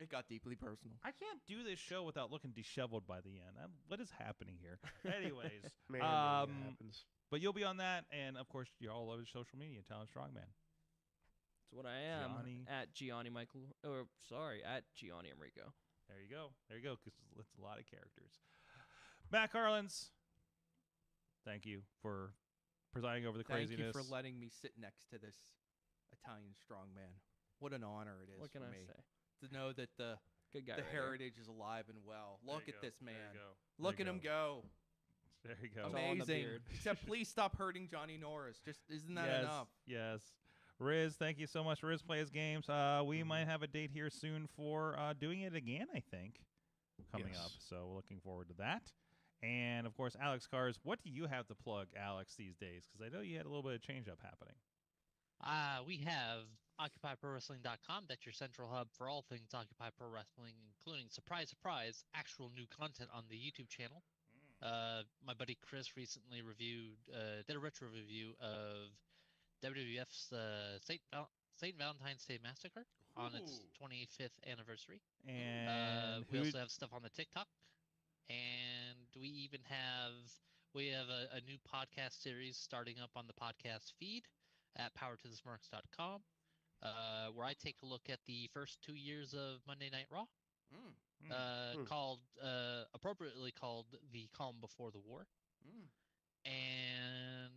It got deeply personal. I can't do this show without looking disheveled by the end. What is happening here? Anyways, Man, happens. but you'll be on that, and of course, you're all over social media, Talent Strongman. That's what I am. Gianni. At Gianni Michael. Or sorry, at Gianni Enrico. There you go. There you go. Because it's a lot of characters. Matt Carlins, thank you for presiding over the Thank craziness. you for letting me sit next to this Italian strongman. What an honor it is What can for I me say? to know that the Good guy. the right here. heritage is alive and well. There Look you at go. this There you man. go. Look There at you him go. There you go. It's all in the Amazing. beard. Except please stop hurting Johnny Norris. Just isn't that yes, enough? Yes. Riz, thank you so much. Riz Plays Games. We might have a date here soon for doing it again, I think, coming up. Yes. So we're looking forward to that. And, of course, Alex Cars, what do you have to plug, Alex, these days? Because I know you had a little bit of change-up happening. We have OccupyProWrestling.com. That's your central hub for all things Occupy Pro Wrestling, including, surprise, surprise, actual new content on the YouTube channel. My buddy Chris recently did a retro review of WWF's St. Valentine's Day Massacre on its 25th anniversary. And We also have stuff on the TikTok, and we even have a new podcast series starting up on the podcast feed at powertothesmarks.com, where I take a look at the first 2 years of Monday Night Raw, appropriately called the calm before the war. And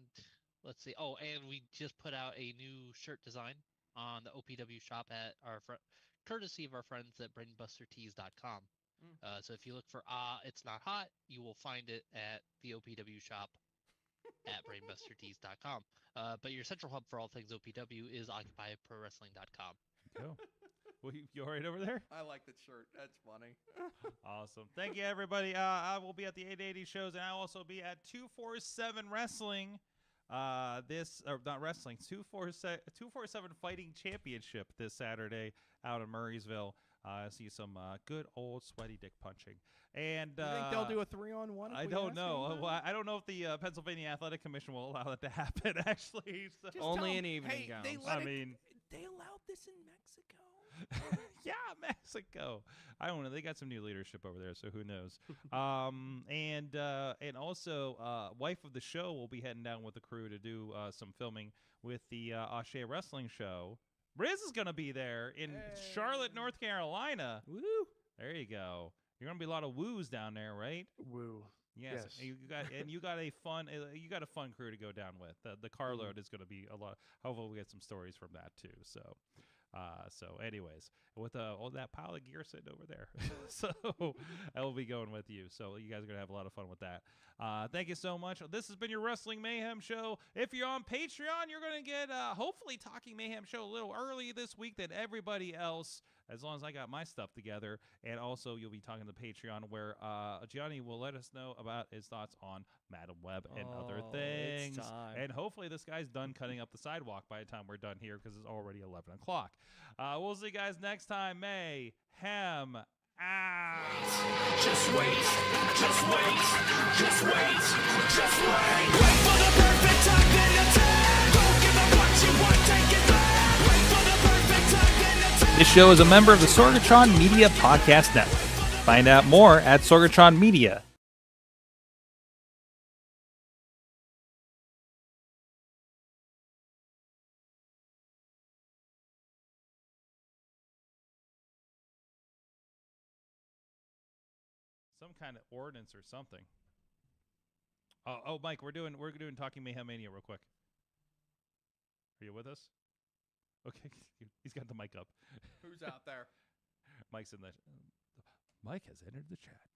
let's see. Oh, and we just put out a new shirt design on the OPW shop at courtesy of our friends at brainbustertees.com. So if you look for It's Not Hot, you will find it at the OPW shop at brainbustertees.com. But your central hub for all things OPW is occupyprowrestling.com. Go. Well, you all right over there? I like that shirt. That's funny. Awesome. Thank you, everybody. I will be at the 880 shows, and I'll also be at 247 Wrestling not wrestling, 247 Fighting Championship this Saturday out in Murraysville. I see some good old sweaty dick punching. And You think they'll do a 3-on-1? I don't know. Well, I don't know if the Pennsylvania Athletic Commission will allow that to happen, actually. So. Just Only tell in 'em, evening hey, gowns. They allowed this in Mexico. Yeah, Mexico. I don't know. They got some new leadership over there, so who knows? And also, wife of the show will be heading down with the crew to do some filming with the Ospreay Wrestling show. Riz is going to be there in Charlotte, North Carolina. Woo! There you go. You're going to be a lot of woos down there, right? Woo. Yes. And you got a fun crew to go down with. The carload is going to be a lot. Hopefully, we get some stories from that too. So, anyways, with all that pile of gear sitting over there, so I will be going with you. So you guys are gonna have a lot of fun with that. Thank you so much. This has been your Wrestling Mayhem show. If you're on Patreon, you're gonna get hopefully Talking Mayhem show a little early this week than everybody else, as long as I got my stuff together. And also, you'll be talking to Patreon, where Gianni will let us know about his thoughts on Madam Web and other things. It's time. And hopefully, this guy's done cutting up the sidewalk by the time we're done here, because it's already 11 o'clock. We'll see you guys next time. Mayhem out. Just wait, just wait, just wait, just wait. Wait for the perfect time, then attack. Don't give up what you want, take it back. Wait for the perfect time, then attack. This show is a member of the Sorgatron Media Podcast Network. Find out more at Sorgatron Media. Some kind of ordinance or something. Oh, Mike, we're doing Talking Mayhem Mania real quick. Are you with us? Okay, he's got the mic up. Who's out there? Mike's in the. Mike has entered the chat.